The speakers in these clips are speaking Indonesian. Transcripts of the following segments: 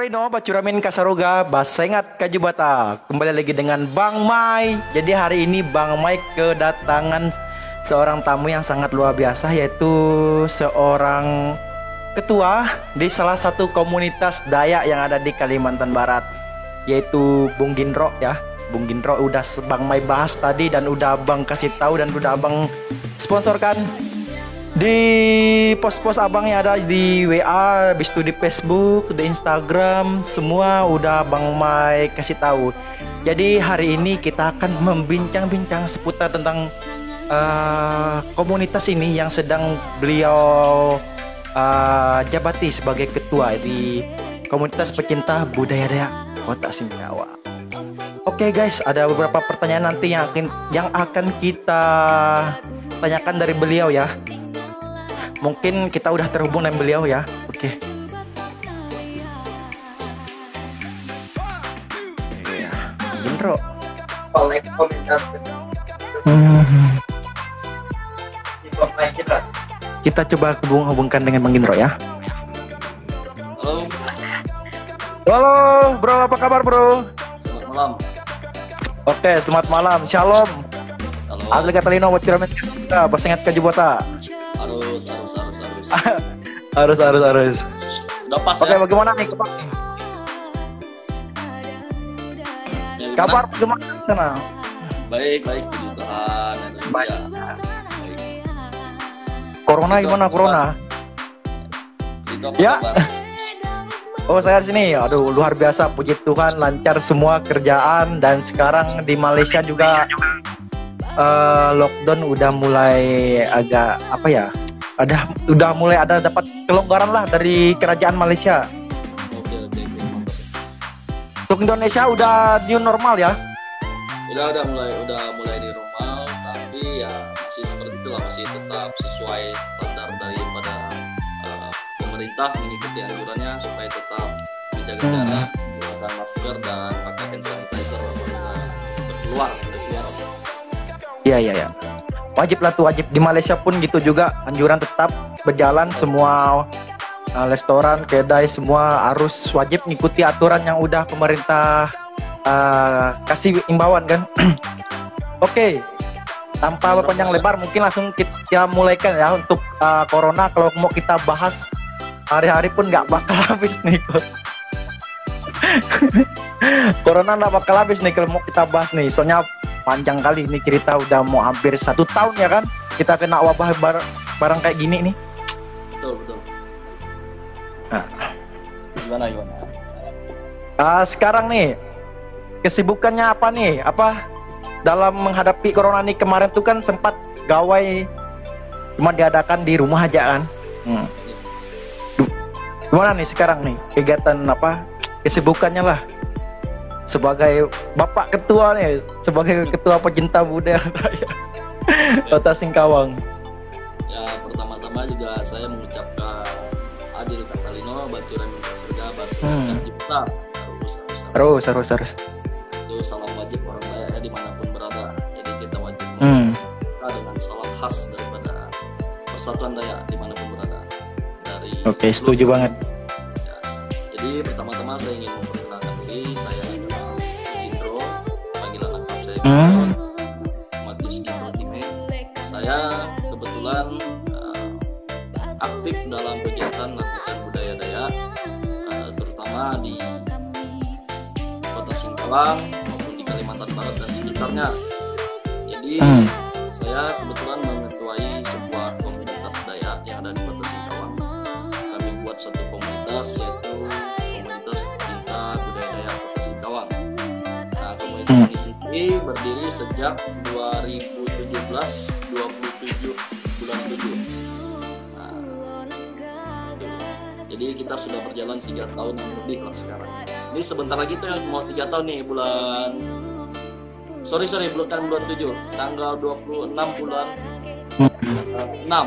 Talino, Bacuramin Kasaroga, Basengat Kajubata. Kembali lagi dengan Bang Mai. Jadi hari ini Bang Mai kedatangan seorang tamu yang sangat luar biasa, yaitu seorang ketua di salah satu komunitas Dayak yang ada di Kalimantan Barat, yaitu Bung Gindro ya. Bung Gindro udah Bang Mai bahas tadi dan udah Abang kasih tahu dan udah Abang sponsorkan di post-post abang yang ada di WA, habis itu di Facebook, di Instagram, semua udah Bang Mai kasih tahu. Jadi hari ini kita akan membincang-bincang seputar tentang komunitas ini yang sedang beliau jabati sebagai ketua di komunitas pecinta budaya Dayak Kota Singkawa. Oke guys, ada beberapa pertanyaan nanti yang akan kita tanyakan dari beliau ya. Mungkin kita udah terhubung dengan beliau ya. Oke. Iya, Gindro. Kita coba hubungkan dengan Bang Gindro ya. Halo. Halo, bro, apa kabar, bro? Selamat malam. Oke, selamat malam. Shalom. Halo. Asli Katalino buat Kiramet kita, Basengat Kajubata. Harus. Udah pas Oke, ya? bagaimana nih kabar? Ya, Kabar gimana di sana? Baik, puji Tuhan. Baik. Baik. Corona gimana, corona? Situ apa Ya. kabar? Oh, saya di sini. Aduh, luar biasa, puji Tuhan, lancar semua kerjaan. Dan sekarang di Malaysia juga lockdown udah mulai agak apa ya? Udah mulai ada dapat kelonggaran lah dari kerajaan Malaysia. Oke. Untuk Indonesia udah new normal ya. Udah mulai di normal, tapi ya masih seperti itulah, masih tetap sesuai standar daripada pemerintah, mengikuti anjurannya supaya tetap menjaga jarak, menggunakan masker dan pakai hand sanitizer apabila keluar. Iya. Wajib lah tuh, wajib. Di Malaysia pun gitu juga, anjuran tetap berjalan, semua restoran, kedai, semua harus wajib mengikuti aturan yang udah pemerintah kasih imbauan kan. Oke, tanpa berpanjang lebar mungkin langsung kita mulaikan ya untuk corona. Kalau mau kita bahas hari-hari pun nggak bakal habis nih. Corona nggak bakal habis nih kalau mau kita bahas nih, soalnya panjang kali nih cerita, udah mau hampir 1 tahun ya kan kita kena wabah barang kayak gini nih. Betul. Nah. Gimana? Sekarang nih kesibukannya apa nih? Apa dalam menghadapi corona nih? Kemarin tuh kan sempat gawai cuma diadakan di rumah aja kan. Gimana nih sekarang nih kegiatan apa? Kesibukannya lah sebagai bapak ketua nih, sebagai ketua pecinta budaya Kota Singkawang. Ya, pertama-tama juga saya mengucapkan Adil Katalino, Bacuramin Kasaroga, Basengat Kajubata. Harus. Itu salam wajib orang Dayak dimanapun berada. Jadi kita wajib membaca dengan salam khas daripada Persatuan Dayak dimanapun berada. Oke, setuju banget. Ya. Jadi pertama-tama saya ingin memperkenalkan diri. Saya adalah Gindro, panggilan lengkap saya Matius Gindro Time. Saya kebetulan aktif dalam kegiatan lakukan budaya Dayak, terutama di Kota Singkawang maupun di Kalimantan Barat dan sekitarnya. Jadi saya kebetulan mengetuai sebuah komunitas Dayak yang ada di Kota Singkawang. Kami buat satu komunitas, yaitu komunitas pecinta budaya Dayak Kota Singkawang. Nah, komunitas ini sendiri berdiri sejak 2017, 27 bulan 7. Nah, jadi kita sudah berjalan 3 tahun yang lebih lah sekarang. Ini sebentar lagi tuh yang mau 3 tahun nih, bulan bulan 7, tanggal 26 bulan 6. Nah,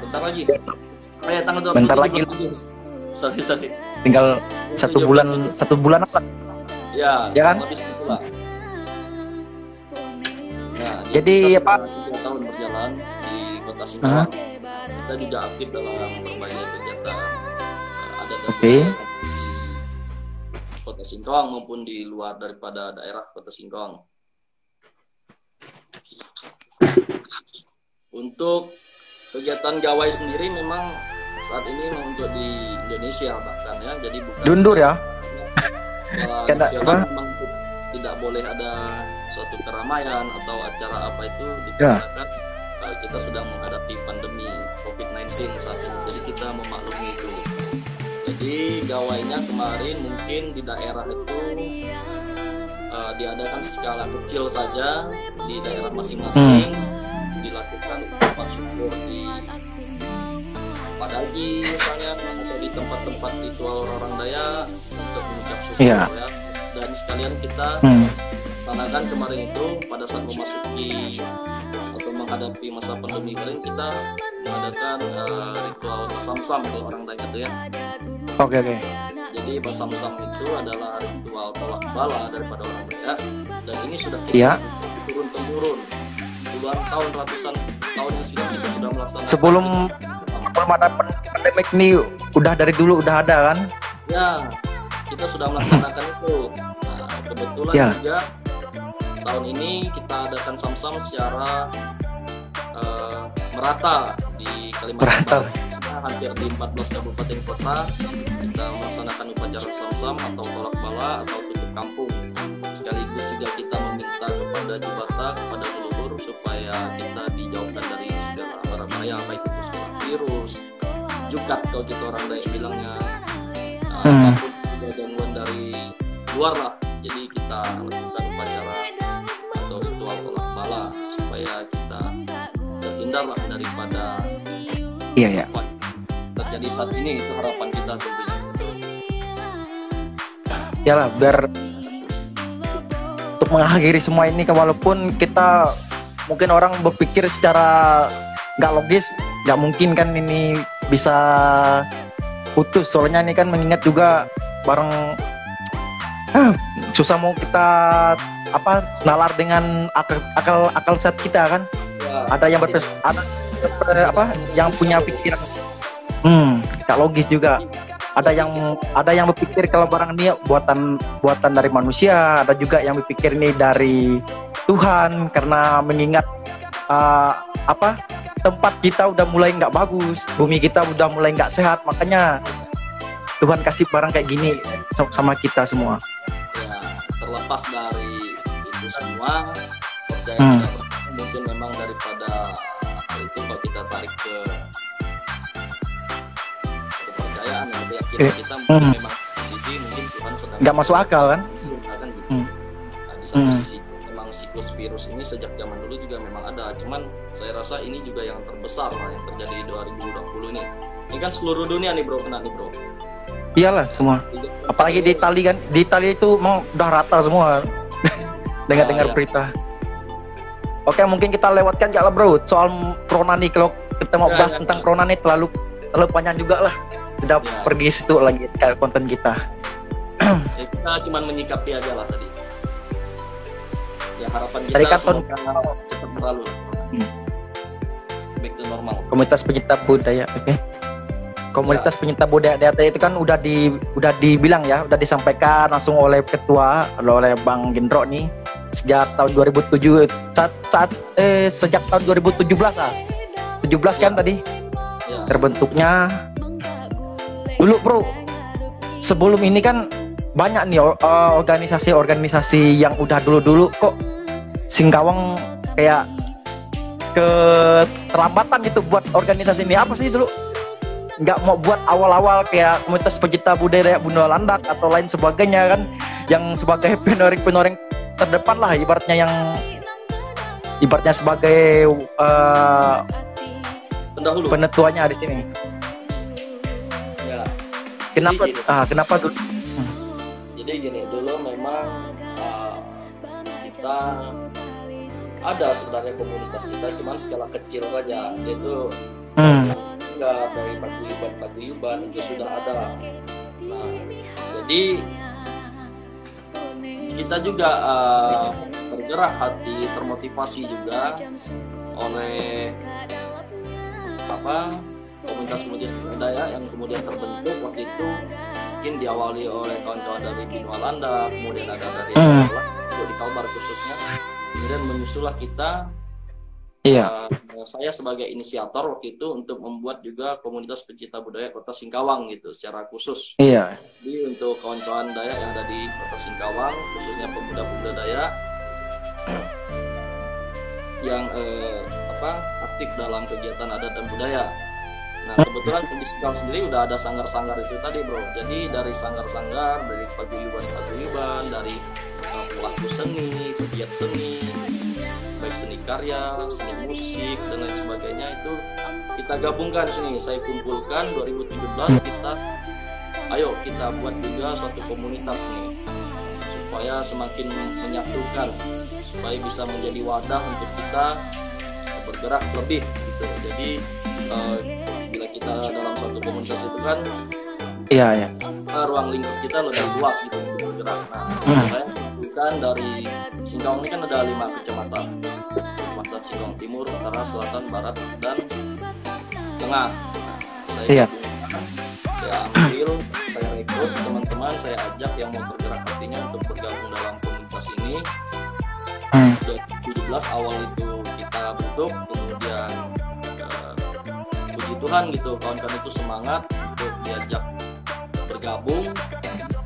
bentar lagi. Tanggal 27 Bentar lagi. bulan 7. Sorry. Tinggal 1 bulan apa? Ya kan? Lebih segitu lah. Nah, jadi kita apa? 3 tahun berjalan di Kota Singkawang. Kita juga aktif dalam berbagai kegiatan. Ada Oke. Kota Singkawang maupun di luar daripada daerah Kota Singkawang. Untuk kegiatan gawai sendiri memang saat ini untuk di Indonesia bahkan ya, jadi bukan Dundur ya. nasional memang tidak boleh ada suatu keramaian atau acara apa itu dikarenakan kita sedang menghadapi pandemi COVID-19 saat ini, jadi kita memaklumi itu. Jadi gawainya kemarin mungkin di daerah itu diadakan skala kecil saja di daerah masing-masing, dilakukan ucapan syukur di Padagi misalnya atau di tempat-tempat ritual orang Dayak untuk mengucap syukur ya. Dan sekalian kita laksanakan kemarin itu pada saat memasuki atau menghadapi masa pandemi kemarin, kita mengadakan ritual Basamsam kalau orang Dayak itu ya. Oke. Jadi Basamsam itu adalah ritual tolak bala daripada orang Dayak, dan ini sudah kita turun-temurun puluhan tahun, ratusan tahun yang silam kita sudah melaksanakan. Sebelum ada pandemik ini udah dari dulu udah ada kan? Ya, kita sudah melaksanakan itu. Nah, kebetulan juga tahun ini kita adakan Samsam secara merata di Kalimantan Barat. Hampir di 14 kabupaten kota kita melaksanakan upacara Samsam atau tolak bala atau tutup kampung. Sekaligus juga kita meminta kepada Jubata, kepada leluhur supaya kita dijauhkan dari segala mara bahaya, baik itu virus, jukat kalau kita orang Dayak bilangnya, apapun juga gangguan dari luar lah. Jadi kita lakukan upacara atau ritual tolak bala supaya kita terhindar lah daripada apa terjadi saat ini. Itu harapan kita tentunya. Yalah, biar untuk mengakhiri semua ini, walaupun kita mungkin orang berpikir secara nggak logis, nggak mungkin kan ini bisa putus, soalnya ini kan mengingat juga bareng susah mau kita nalar dengan akal sehat kita kan. Ada yang yang punya pikiran nggak logis juga. Ada yang berpikir kalau barang ini buatan dari manusia, ada juga yang berpikir ini dari Tuhan karena mengingat tempat kita udah mulai nggak bagus, bumi kita udah mulai nggak sehat, makanya Tuhan kasih barang kayak gini sama kita semua. Ya, terlepas dari itu semua, percaya mungkin memang daripada itu kalau kita tarik ke kepercayaan atau keyakinan kita mungkin memang sisi mungkin Tuhan sedang nggak masuk akal kan? Nah, di satu sisi memang siklus virus ini sejak zaman dulu juga memang ada, cuman saya rasa ini juga yang terbesar lah yang terjadi di 2020 ini. Ini kan seluruh dunia nih bro, kena nih bro. Iyalah semua. Apalagi di Italia kan, di Italia itu mau udah rata semua. Dengar berita. Oke, mungkin kita lewatkan aja lah bro soal corona nih. Kalau kita mau bahas tentang corona nih terlalu panjang juga lah. Sudah pergi situ lagi konten kita. Ya, kita cuma menyikapi aja lah tadi. Ya harapan kita semoga cepat berlalu. Back to normal. Komunitas pencinta budaya, Komunitas pencinta budaya data itu kan udah dibilang ya, udah disampaikan langsung oleh ketua, oleh Bang Gendro nih sejak tahun 2007 sejak tahun 2017 lah. 17 kan tadi terbentuknya. Dulu bro, sebelum ini kan banyak nih organisasi-organisasi yang udah dulu kok Singkawang kayak keterlambatan gitu buat organisasi ini. Apa sih dulu nggak mau buat awal-awal kayak komunitas pencinta budaya Bunda Landak atau lain sebagainya kan, yang sebagai penoring terdepan lah ibaratnya sebagai pendahulu penentuannya di sini. Ya. Kenapa tuh? Jadi gini, dulu memang kita ada sebenarnya komunitas kita, cuman skala kecil saja, yaitu dari paguyuban itu sudah ada. Nah, jadi kita juga tergerak hati, termotivasi juga oleh komunitas budaya yang kemudian terbentuk waktu itu. mungkin diawali oleh kawan-kawan dari Benua Landa, kemudian ada dari di Kalbar khususnya, kemudian menyusullah kita. Iya. Saya sebagai inisiator waktu itu untuk membuat juga komunitas pencinta budaya Kota Singkawang gitu secara khusus. Iya. Jadi untuk kawan-kawan Dayak yang ada di Kota Singkawang, khususnya pemuda-pemuda Dayak yang aktif dalam kegiatan adat dan budaya. Nah kebetulan di Singkawang sendiri udah ada sanggar-sanggar itu tadi bro. Jadi dari sanggar-sanggar, dari paguyuban, dari pelaku seni, pegiat seni, baik seni karya, seni musik dan lain sebagainya itu kita gabungkan sini. Saya kumpulkan 2017 kita buat juga suatu komunitas nih supaya semakin menyatukan, supaya bisa menjadi wadah untuk kita bergerak lebih gitu. Jadi bila kita dalam suatu komunitas itu kan ruang lingkup kita lebih luas gitu untuk bergerak. Nah saya bukan dari Singkawang ini kan ada 5 kecamatan. Kecamatan Singkawang Timur, Utara, Selatan, Barat, dan Tengah. Saya ambil, saya rekrut teman-teman, saya ajak yang mau bergerak hatinya untuk bergabung dalam komunitas ini. 2017 awal itu kita bentuk, kemudian puji Tuhan gitu, kawan-kawan itu semangat untuk diajak bergabung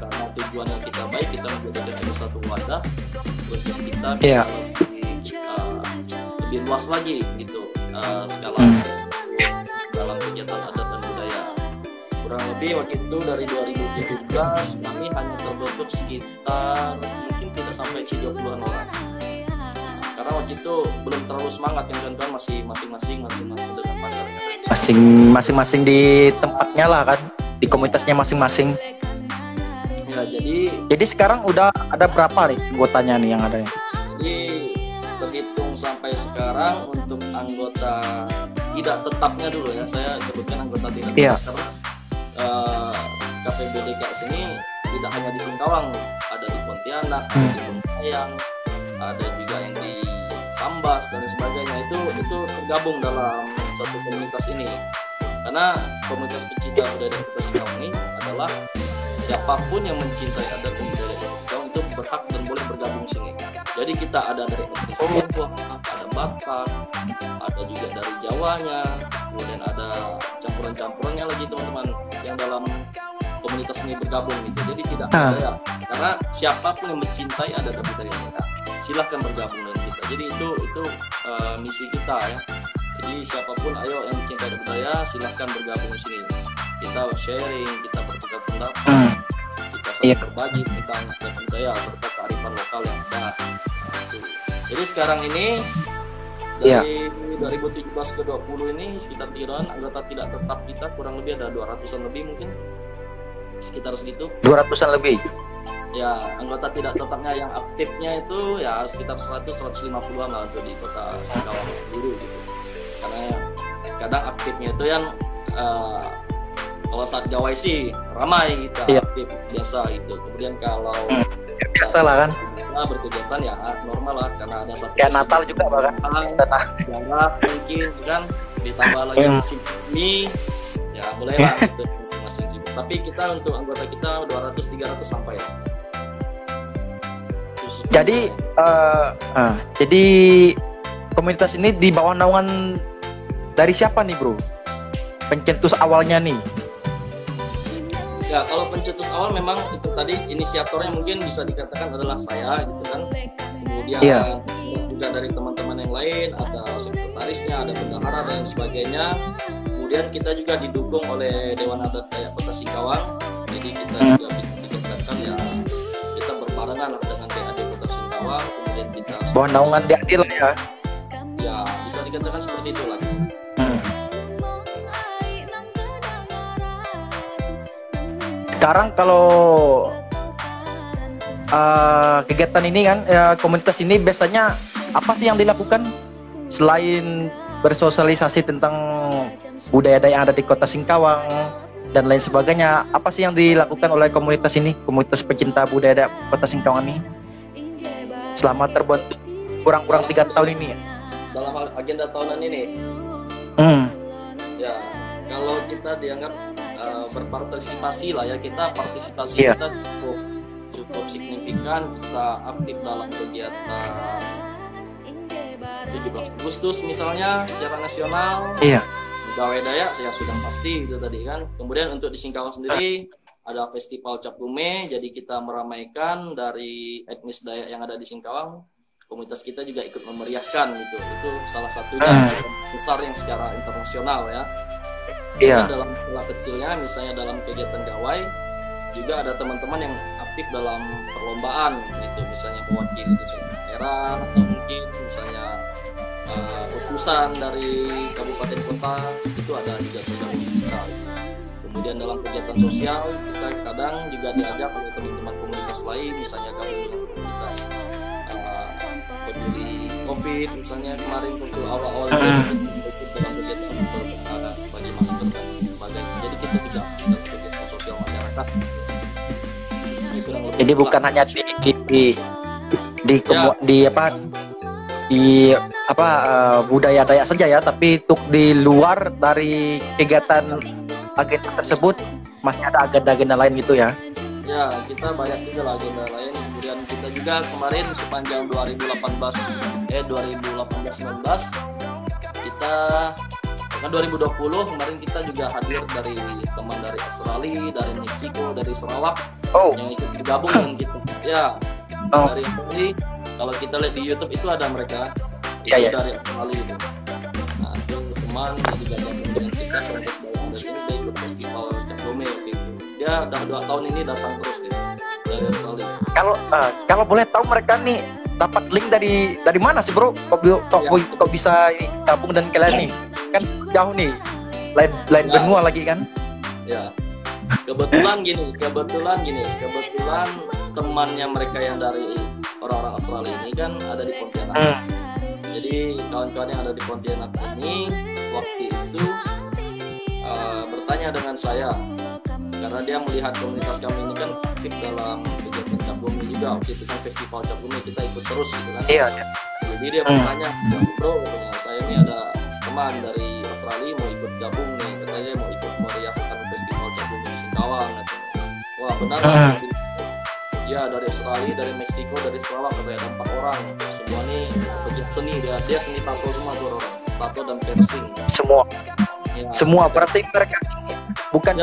karena tujuan yang kita baik, kita menjadikan itu satu wadah untuk kita bisa lebih luas lagi gitu skala dalam kegiatan adat dan budaya. Kurang lebih waktu itu dari 2017 kami hanya terbentuk sekitar mungkin tidak sampai 30-an orang. Karena waktu itu belum terlalu semangat, yang kawan-kawan masih masing-masing dengan sanggarnya. Masing-masing di tempatnya lah kan, di komunitasnya masing-masing. Ya, jadi sekarang udah ada berapa nih anggotanya nih yang ada? Jadi terhitung sampai sekarang untuk anggota tidak tetapnya dulu ya, saya sebutkan anggota tidak tetap karena KPBDKS ini tidak hanya di Singkawang, ada di Pontianak, ada di Pontianak, ada juga yang di Sambas dan sebagainya. Itu tergabung dalam satu komunitas ini. Karena komunitas pencinta budaya Kota Singkawang ini adalah siapapun yang mencintai adat dan budaya Singkawang itu berhak dan boleh bergabung sini. Jadi kita ada dari etnis Tionghoa, ada Batak, ada juga dari Jawanya, kemudian ada campuran-campurannya lagi teman-teman yang dalam komunitas ini bergabung gitu. Jadi tidak ada ya, karena siapapun yang mencintai adat dan budaya kita silahkan bergabung dengan kita. Jadi itu misi kita ya. Jadi siapapun ayo yang mencintai adat budaya silahkan bergabung di sini. Kita sharing, kita bertukar pendapat, kita saling berbagi tentang adat budaya serta kearifan lokal yang ada. Jadi sekarang ini dari 2017 ke 20 ini sekitar tiran anggota tidak tetap kita kurang lebih ada 200-an lebih mungkin, sekitar segitu. 200-an lebih. Ya, anggota tidak tetapnya yang aktifnya itu ya sekitar 100-150-an lah untuk di Kota Singkawang sendiri gitu. Karena kadang aktifnya itu yang kalau saat gawai sih ramai kita aktif biasa gitu. Kemudian kalau biasa lah kan, bisa berkegiatan ya normal lah karena ada satu kayak Natal juga bahkan jarak mungkin kan ditambah lagi musim ini ya bolehlah gitu masing-masing gitu. Tapi kita untuk anggota kita 200-300 sampai ya. Jadi komunitas ini di bawah naungan dari siapa nih bro? Pencetus awalnya nih. Ya kalau pencetus awal memang itu tadi inisiatornya mungkin bisa dikatakan adalah saya gitu kan. Kemudian juga dari teman-teman yang lain, ada sekretarisnya, ada bendahara dan sebagainya. Kemudian kita juga didukung oleh Dewan Adat Dayak Kota Singkawang. Jadi kita juga bisa dikatakan ya kita berbarengan dengan DAD Kota Singkawang. Kemudian kita bawah naungan DAD lah ya. Ya bisa dikatakan seperti itu lah. Sekarang kalau kegiatan ini kan komunitas ini biasanya apa sih yang dilakukan selain bersosialisasi tentang budaya yang ada di Kota Singkawang dan lain sebagainya? Apa sih yang dilakukan oleh komunitas ini, komunitas pecinta budaya Kota Singkawang ini selama terbentuk kurang-kurang 3 tahun ini ya? Dalam agenda tahunan ini ya kalau kita dianggap berpartisipasi lah ya, kita partisipasi Iya. kita cukup signifikan. Kita aktif dalam kegiatan 17 Agustus misalnya secara nasional. Iya. Gawai Dayak saya sudah pasti itu tadi kan. Kemudian untuk di Singkawang sendiri ada festival Cap Gome, jadi kita meramaikan dari etnis Dayak yang ada di Singkawang. Komunitas kita juga ikut memeriahkan gitu. Itu salah satunya besar yang secara internasional ya. Iya. Dan dalam skala kecilnya misalnya dalam kegiatan gawai juga ada teman-teman yang aktif dalam perlombaan gitu, misalnya mewakili di suatu daerah atau mungkin misalnya utusan dari kabupaten kota itu ada juga program kita. Kemudian dalam kegiatan sosial kita kadang juga diajak oleh teman-teman komunitas lain, misalnya gabung dengan komunitas peduli COVID misalnya kemarin untuk awal-awal ikut dalam kegiatan bagi masker dan sebagainya. Jadi kita juga dalam kegiatan sosial masyarakat. Jadi bukan hanya di budaya Dayak saja ya, tapi untuk di luar dari kegiatan agenda tersebut masih ada agenda-agenda lain gitu ya. Ya, kita banyak juga lah agenda lain. Kemudian kita juga kemarin sepanjang 2018-19 kita kan 2020 kemarin kita juga hadir dari teman dari Australia, dari Meksiko, dari Sarawak yang ikut bergabung dengan kita. Ya, dari Australia. Kalau kita lihat di YouTube itu ada mereka itu dari Australia itu. Nah, itu teman yang juga gabung dengan kita sampai sekarang dari sini dia ikut festival Cap Gome gitu. Dia udah 2 tahun ini datang terus gitu dari Australia. Kalau boleh tahu mereka nih dapat link dari mana sih bro? Kok bisa gabung dan kalian nih? Kan jauh nih, lain benua lagi kan? Ya, kebetulan gini, temannya mereka yang dari orang-orang Australia ini kan ada di Pontianak. Jadi kawan-kawan yang ada di Pontianak ini waktu itu bertanya dengan saya karena dia melihat komunitas kami ini kan aktif dalam kegiatan Cap Gome juga. Waktu itu kan festival Cap Gome kita ikut terus gitu kan. Iya. Jadi dia bertanya, bro, saya ini ada teman dari Australia mau ikut gabung nih, katanya mau ikut meriahkan festival Cap Gome di Singkawang. Wah benar kan? Ya dari Australia, dari Meksiko, dari Sarawak katanya ada 4 orang. Semua nih pegiat seni, dia seni tato semua tuh orang, tato dan piercing. Semua berarti mereka bukan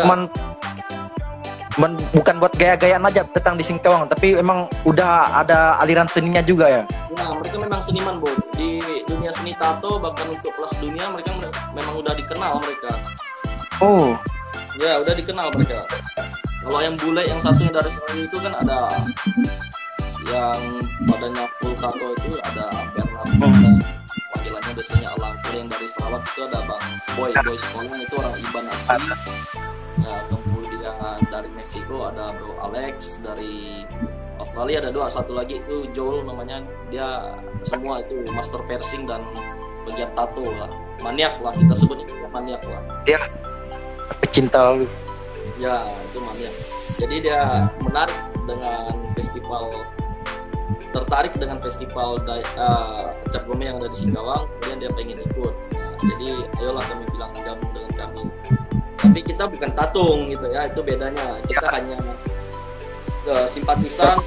bukan buat gaya-gayaan aja tentang di Singkawang, tapi emang udah ada aliran seninya juga ya. Nah, mereka memang seniman, Bo. Di dunia seni tato bahkan untuk kelas dunia mereka memang udah dikenal mereka. Oh. Ya, udah dikenal mereka. Kalau yang bule yang satunya dari Australia itu kan ada yang badannya full tato itu ada Bernard. Panggilannya biasanya Alangkur. Yang dari Sarawak itu ada Bang Boy sekolah itu orang Iban asli. Ya, kemudian dari Meksiko ada Bro Alex, dari Australia ada 2, satu lagi itu Joel namanya, dia semua itu master piercing dan pegiat tato lah, maniak lah kita sebutnya, maniak lah. Dia pecinta lu. Ya, itu maniak. Jadi dia menarik dengan festival, tertarik dengan festival Cap Gome yang ada di Singkawang, kemudian dia pengen ikut. Nah, jadi ayolah kami bilang gabung dengan kami. Tapi kita bukan tatung gitu ya, itu bedanya. Kita hanya simpatisan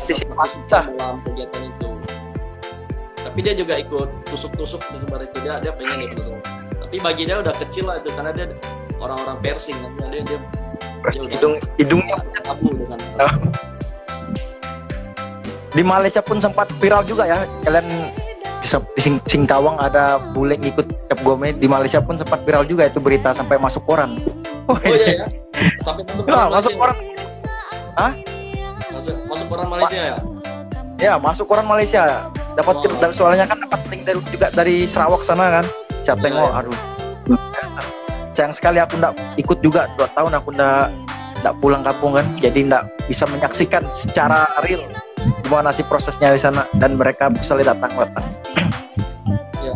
dalam kegiatan itu. Tapi dia juga ikut tusuk-tusuk dengan itu, dia pengen ikut tusuk. Tapi bagi dia udah kecil lah itu, karena dia orang-orang piercing, dia hidungnya tabu dengan. Di Malaysia pun sempat viral juga ya, kalian di Singkawang ada bule ngikut Cap Gome. Di Malaysia pun sempat viral juga itu berita sampai masuk koran. Oh iya ya, sampai masuk koran. Masuk koran. Hah? Masuk koran Malaysia ya? Ya, masuk koran Malaysia. Dapat soalnya kan dapat link dari Sarawak sana kan. Saya tengok, aduh. Sayang sekali aku nggak ikut juga, 2 tahun aku nggak pulang kampung kan, jadi nggak bisa menyaksikan secara real gimana sih prosesnya di sana, dan mereka bisa datang. Ya.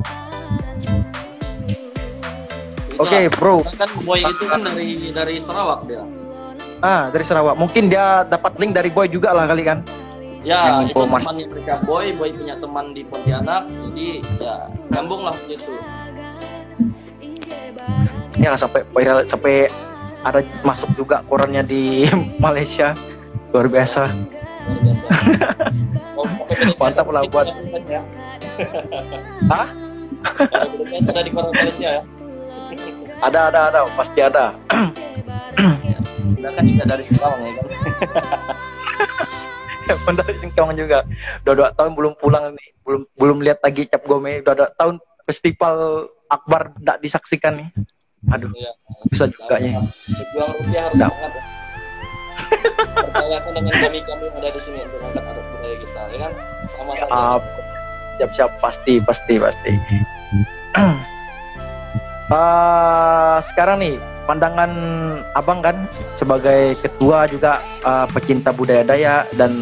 Oke, bro. Kan Boy itu kan dari Sarawak dia. Dari Sarawak. Mungkin dia dapat link dari Boy juga lah kali kan. Ya, itu temannya mereka Boy punya teman di Pontianak, jadi ya nyambung lah gitu. Ya sampai viral, sampai ada masuk juga korannya di Malaysia. Luar biasa. Luar biasa. Oh, Mantap lah buat. ya. Hah? Ada biasa ada di koran Malaysia ya. Ada, pasti ada. Udah kan juga dari Singkawang ya kan. Benar, Singkawang juga. Udah 2 tahun belum pulang nih. Belum lihat lagi Cap Gome. Udah 2 tahun festival Akbar tidak disaksikan nih. Aduh, Ya, bisa juga nya. pejuang rupiah harus Nah. semangat ya. Percayakan dengan kami yang ada di sini untuk angkat adat budaya kita, ya kan? Sama saja. Siap, pasti. Sekarang nih pandangan abang kan sebagai ketua juga pecinta budaya Dayak dan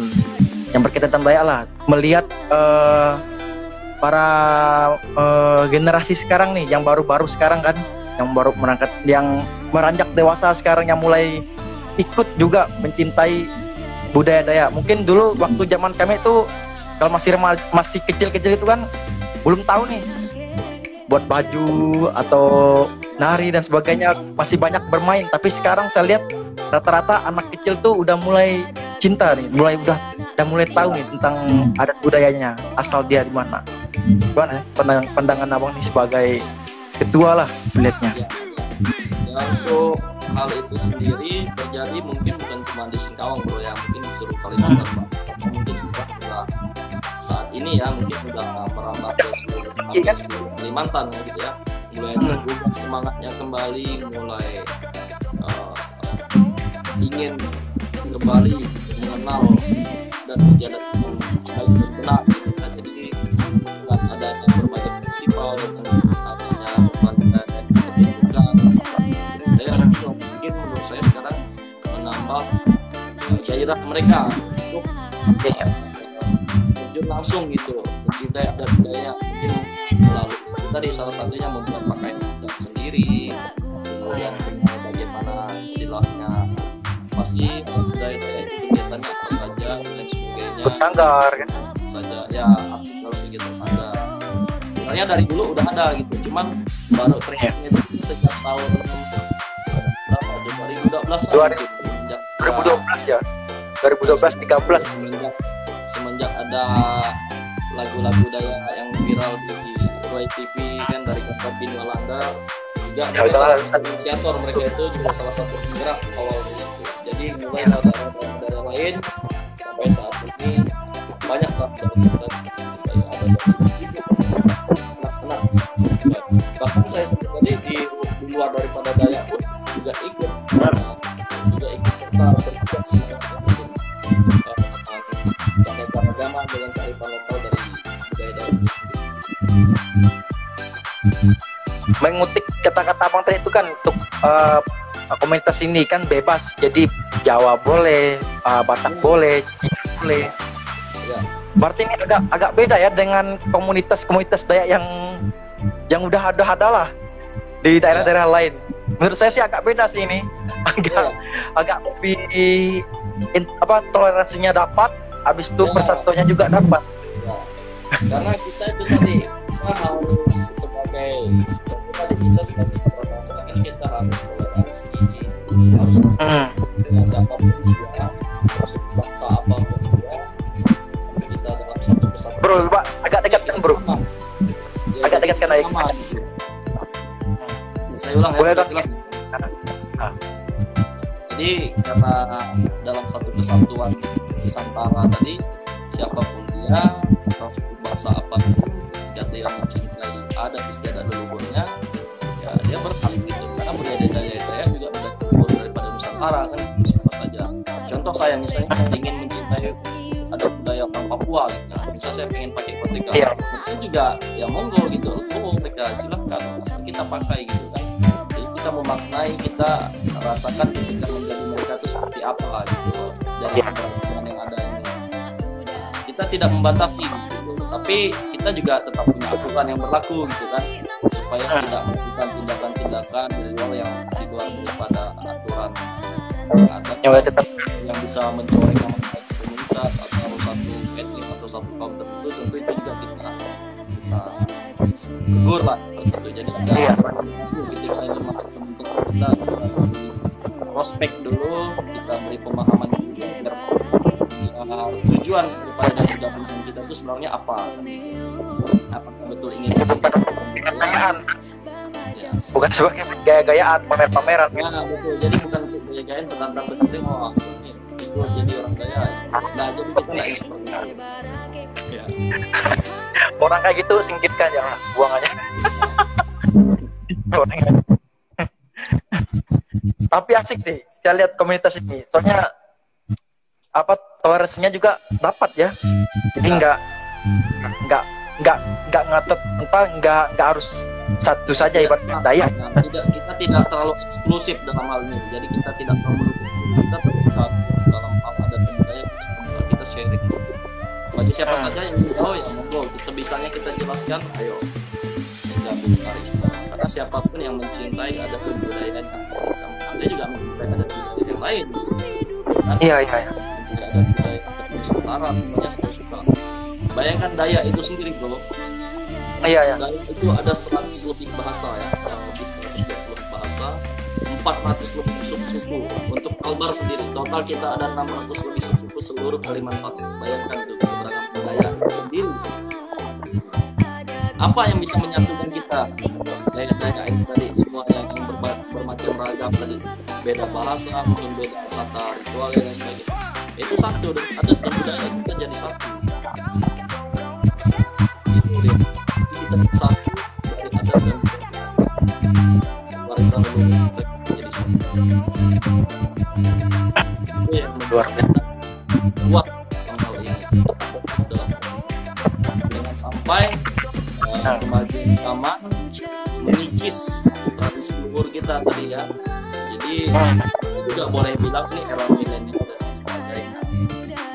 yang berkaitan tentang Dayak lah, melihat para generasi sekarang nih yang baru-baru sekarang kan, yang baru meranjak dewasa sekarang, yang mulai ikut juga mencintai budaya Dayak. Mungkin dulu waktu zaman kami itu kalau masih kecil-kecil itu kan belum tahu nih buat baju atau nari dan sebagainya, masih banyak bermain. Tapi sekarang saya lihat rata-rata anak kecil tuh udah mulai cinta nih, udah mulai tahu nih tentang adat budayanya, asal dia di mana. Gimana ya pandangan abang nih sebagai ketua lah melihatnya? Ya, untuk hal itu sendiri terjadi mungkin bukan cuma di Singkawang bro ya, mungkin di seluruh Kalimantan Pak. Mungkin sudah saat ini ya, mungkin sudah merambah ke seluruh Kalimantan ya gitu ya, mulai tergugah semangatnya kembali, mulai ingin kembali mengenal dan istiadat yang baik dan benar gitu ya. Jadi dengan adanya berbagai festival dan adanya berbagai pertunjukan budaya, mungkin menurut saya sekarang menambah gairah mereka untuk terjun langsung gitu mencintai adat budaya, mungkin melalui tadi salah satunya membuat pakaian adat sendiri, kemudian dengan bagaimana istilahnya pasti budaya itu kegiatannya apa saja dan sebagainya, Sanggar kan saja ya, kalau kegiatan sanggar sebenarnya dari dulu udah ada gitu, cuman baru trendnya itu sejak tahun berapa 2012 gitu, sejak 2012 ya, 2012 13 semenjak ada lagu-lagu Dayak yang viral di Roy TV kan, dari kata Bin Walanda juga mereka salah satu inisiator, mereka itu juga salah satu penggerak awal itu. Jadi mulai dari lain sampai saat ini banyak lah dari anak-anak, bahkan saya sendiri di luar daripada Dayak pun juga ikut serta bertugas mungkin agama dengan kearifan lokal dari budaya Dayak itu sendiri. mengutip kata-kata abang tadi itu kan, untuk komunitas ini kan bebas, jadi Jawa boleh, Batak boleh, Cina boleh. Ya. Berarti ini agak beda ya dengan komunitas Dayak yang udah ada lah di daerah-daerah lain. Menurut saya sih agak beda sih ini, agak lebih toleransinya dapat, habis itu persatuannya juga dapat. Ya. Karena kita itu tadi kita harus sebagai bangsa kan, kita harus toleransi, harus dengan siapapun juga, harus bangsa apapun juga, kita dalam satu kesatuan. Bro, Pak, agak dekat kan bro? Agak dekat kan aja. Gitu. Saya ulang boleh ya, dong. jelas. Jadi karena dalam satu kesatuan Nusantara tadi, siapapun dia, suku bangsa apapun, jika dia mencintai adat istiadat leluhurnya, ya dia berhak gitu. Karena budaya Dayak juga udah leluhur daripada Nusantara kan, siapa saja. Contoh saya misalnya, saya ingin mencintai adat budaya orang Papua gitu. Nah, misalnya saya pengen pakai ketika itu juga ya monggo gitu. Oh mereka silahkan, asal kita pakai gitu kan. Jadi kita memaknai, kita rasakan ketika menjadi mereka itu seperti apa gitu. Dari yang ada ini. Kita tidak membatasi gitu, tapi kita juga tetap punya aturan yang berlaku gitu kan, supaya tidak melakukan tindakan-tindakan di luar yang di luar daripada aturan yang ada, tetap yang bisa mencoreng nama baik komunitas atau satu etnis atau satu kaum tertentu. Tentu itu juga kita tegur lah seperti itu. Jadi ada ketika ini masuk bentuk kita prospek dulu, kita beri pemahaman dulu biar tujuan daripada gabungan kita itu sebenarnya apa? Apakah betul ingin Gaya-gayaan, ya, bukan sebagai gaya-gayaan, pamer-pameran. ya betul. Jadi bukan gaya-gayaan petantang penting ini itu jadi orang kaya. Nah, jadi kita nggak yang seperti itu. Ya. Orang kayak gitu singkirkan, jangan buang aja. Tapi asik sih, saya lihat komunitas ini. Soalnya apa, toleransinya juga dapat ya. Jadi nggak ngatur nggak harus satu saja ibaratnya daya. Kita tidak terlalu eksklusif dalam hal ini. Jadi kita tidak terlalu kita terbuka dalam hal adat dan budaya kita sharing. Bagi siapa saja yang ingin tahu ya monggo, sebisanya kita jelaskan. Ayo gabung Parista. Karena siapapun yang mencintai adat dan budaya yang sama, dia juga mencintai adat dan budaya yang lain. Iya. Tidak ada budaya Nusantara semuanya suka. Bayangkan Dayak itu sendiri bro. Iya. Dayak itu ada 100 lebih bahasa ya, lebih 120 bahasa, 400 lebih suku-suku. Untuk Kalbar sendiri, total kita ada 600 lebih suku seluruh Kalimantan. Bayangkan itu keberagaman Dayak sendiri. Apa yang bisa menyatukan kita? Dayak ini tadi semua yang bermacam ragam tadi, beda bahasa, mungkin beda kata ritual dan sebagainya. Itu satu, dan adat dan budaya kita jadi satu. Kita satu dari adat dan warisan leluhur kita jadi satu. Itu yang Luar biasa. kuat dalam hal ini. Jangan sampai kemajuan zaman mengikis tradisi luhur kita tadi ya. Jadi juga boleh bilang ini era milenial dan sebagainya.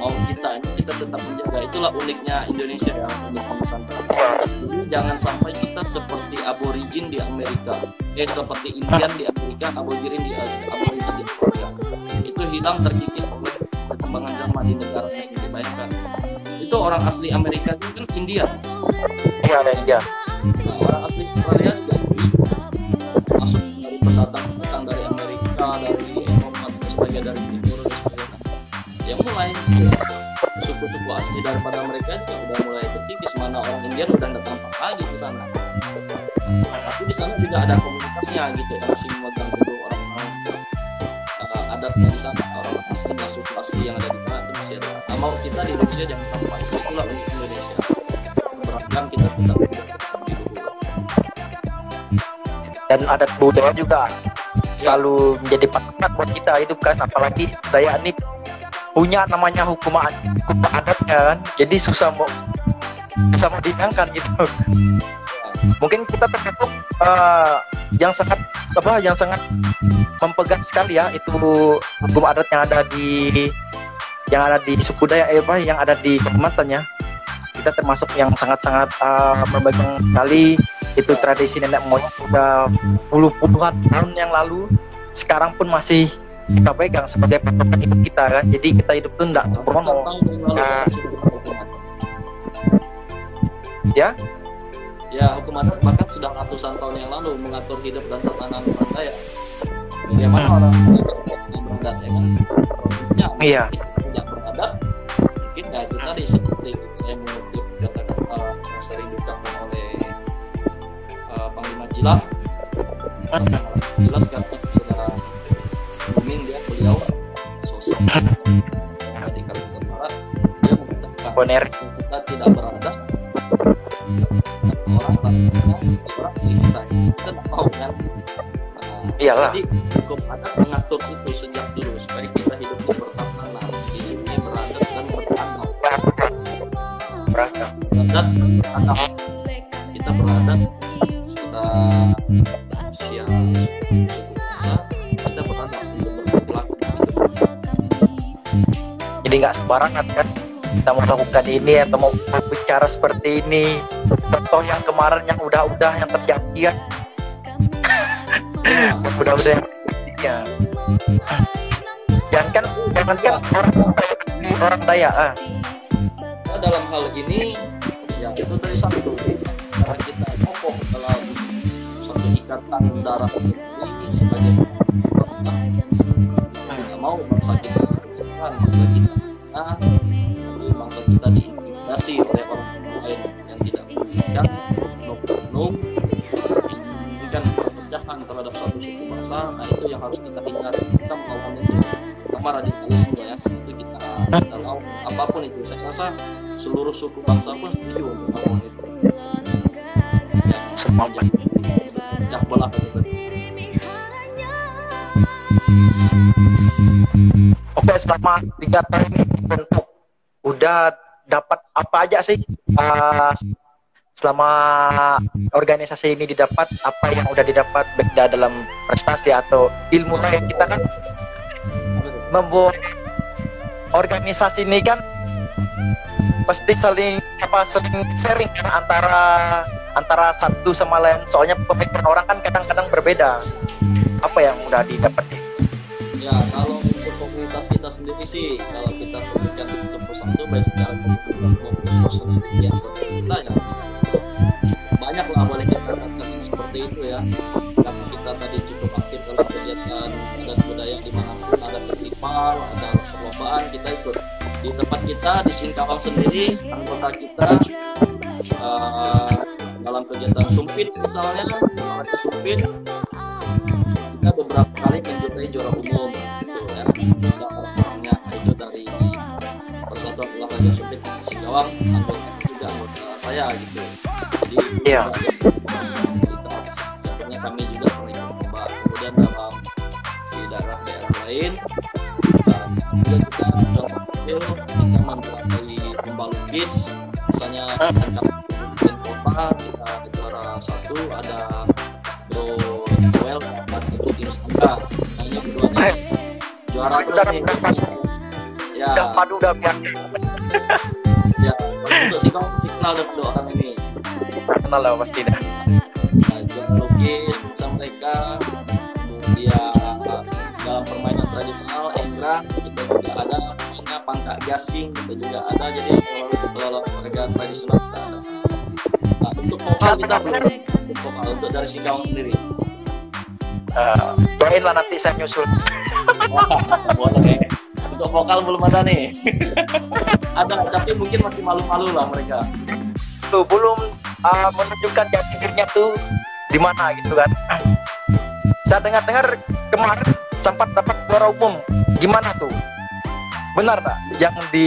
Mau kita tetap menjaga, itulah uniknya Indonesia ya, unik Nusantara. Jadi jangan sampai kita seperti aborigin di Amerika, seperti Indian di Amerika, aborigin di Australia. Itu hilang terkikis oleh perkembangan zaman di negaranya sendiri. Bayangkan, itu orang asli Amerika itu kan Indian. Iya. Nah, orang asli Australia juga masuk dari pendatang dari Amerika, dari Eropa, sebagai dari Timur dan sebagainya. Yang mulai suku-suku asli daripada mereka juga udah mulai terkikis, mana orang India udah datang lagi ke sana. Tapi di sana juga ada komunitasnya gitu, yang masih memegang teguh orang-orang adatnya di sana, orang asli, suku asli yang ada di sana itu masih ada. Nah, mau kita di Indonesia jangan sampai, itulah unik Indonesia. Beragam kita tetap Dan adat budaya juga selalu menjadi patokan buat kita hidup kan, apalagi Dayak ini punya namanya hukum adat kan, jadi susah mau dihindarkan gitu. Mungkin kita termasuk yang sangat mempegang sekali ya itu hukum adat yang ada di suku Dayak yang ada di Kalimantan ya. Kita termasuk yang sangat memegang sekali itu tradisi nenek moyang sudah puluhan tahun yang lalu, sekarang pun masih kita pegang sebagai patokan hidup kita kan. Jadi kita hidup tuh enggak sembrono. Ya, hukum adat bahkan sudah ratusan tahun yang lalu mengatur hidup dan tatanan orang Dayak. Bagaimana orang yang beradat ya kan? Iya. Tidak beradat, mungkin ya itu tadi seperti saya mengutip kata-kata yang sering diucapkan oleh Panglima Jilah. Jelas kan secara booming beliau sosok di Kalimantan Barat, dia mengatakan kita tidak beradat, orang seorang sih kita tidak tahu kan. Iyalah. Jadi hukum adat mengatur itu sejak dulu supaya kita hidup bertatanan, ini beradat dan beradat. Kita beradat setelah usia suku bangsa, kita beradat untuk berperilaku. Jadi nggak sembarangan kan kita mau melakukan ini atau mau bicara seperti ini. Contoh yang kemarin yang udah yang terjadi ya. Yang udah ya. Jangan kan orang Dayak dalam hal ini ya itu dari satu karena kita kokoh dalam satu ikatan darah ini sebagai bangsa, mau bangsa kita tercekat, bangsa kita bangsa kita diintimidasi oleh orang lain yang tidak menginginkan oknum menginginkan perpecahan terhadap satu suku bangsa. Nah itu yang harus kita hindari. Kita melawan itu sama radikalisme ya, itu kita lawan apapun itu. Saya rasa seluruh suku bangsa pun setuju untuk melawan itu ya, Semua pecah belah gitu. Oke, selama 3 tahun ini bentuk udah dapat apa aja sih? Selama organisasi ini didapat, apa yang udah didapat baik dalam prestasi atau ilmu kayak kita kan membuat organisasi ini kan pasti saling sharing kan antara satu sama lain, soalnya pemikiran orang kan kadang-kadang berbeda. Apa yang udah didapat nih? Ya kalau untuk komunitas kita sendiri sih, kalau kita sebutkan satu persatu baik secara komunitas maupun personil kita ya banyak lah, boleh kita katakan seperti itu ya. Karena kita tadi cukup aktif dalam kegiatan dan budaya dimanapun ada festival, ada perlombaan, kita ikut. Di tempat kita di Singkawang sendiri, anggota kita dalam kegiatan sumpit misalnya, olahraga sumpit, kita beberapa kali menjuarai juara umum gitu ya. Kita orangnya itu dari Persatuan Olahraga Sumpit Singkawang, anggota juga anggota saya gitu. Jadi Iya. Contohnya kami juga pernah coba. Kemudian dalam di daerah-daerah lain juga kita contoh kecil, kita membuat lomba lukis misalnya angkat kota, kita ada juara 1, ada Bro Joel dapat itu tim Sangka. Nah ini keduanya juara terus nih ya. Udah padu udah biar Ya untuk sih kamu masih kenal dengan dua orang ini. kenal lah pasti dah. Nah, juara lukis bisa mereka. Kemudian dalam permainan tradisional Engrang kita juga ada, mainnya pangkak gasing kita juga ada. Jadi kalau olahraga tradisional kita ada. Nah untuk vokal kita belum. Untuk vokal untuk dari Singkawang sendiri. Doain lah nanti saya nyusul. Boleh. Untuk vokal belum ada nih. Ada, tapi mungkin masih malu-malu lah mereka. Tuh belum menunjukkan jati dirinya tuh di mana gitu kan. Saya dengar-dengar kemarin sempat dapat juara umum. Gimana tuh? Benar tak? Yang di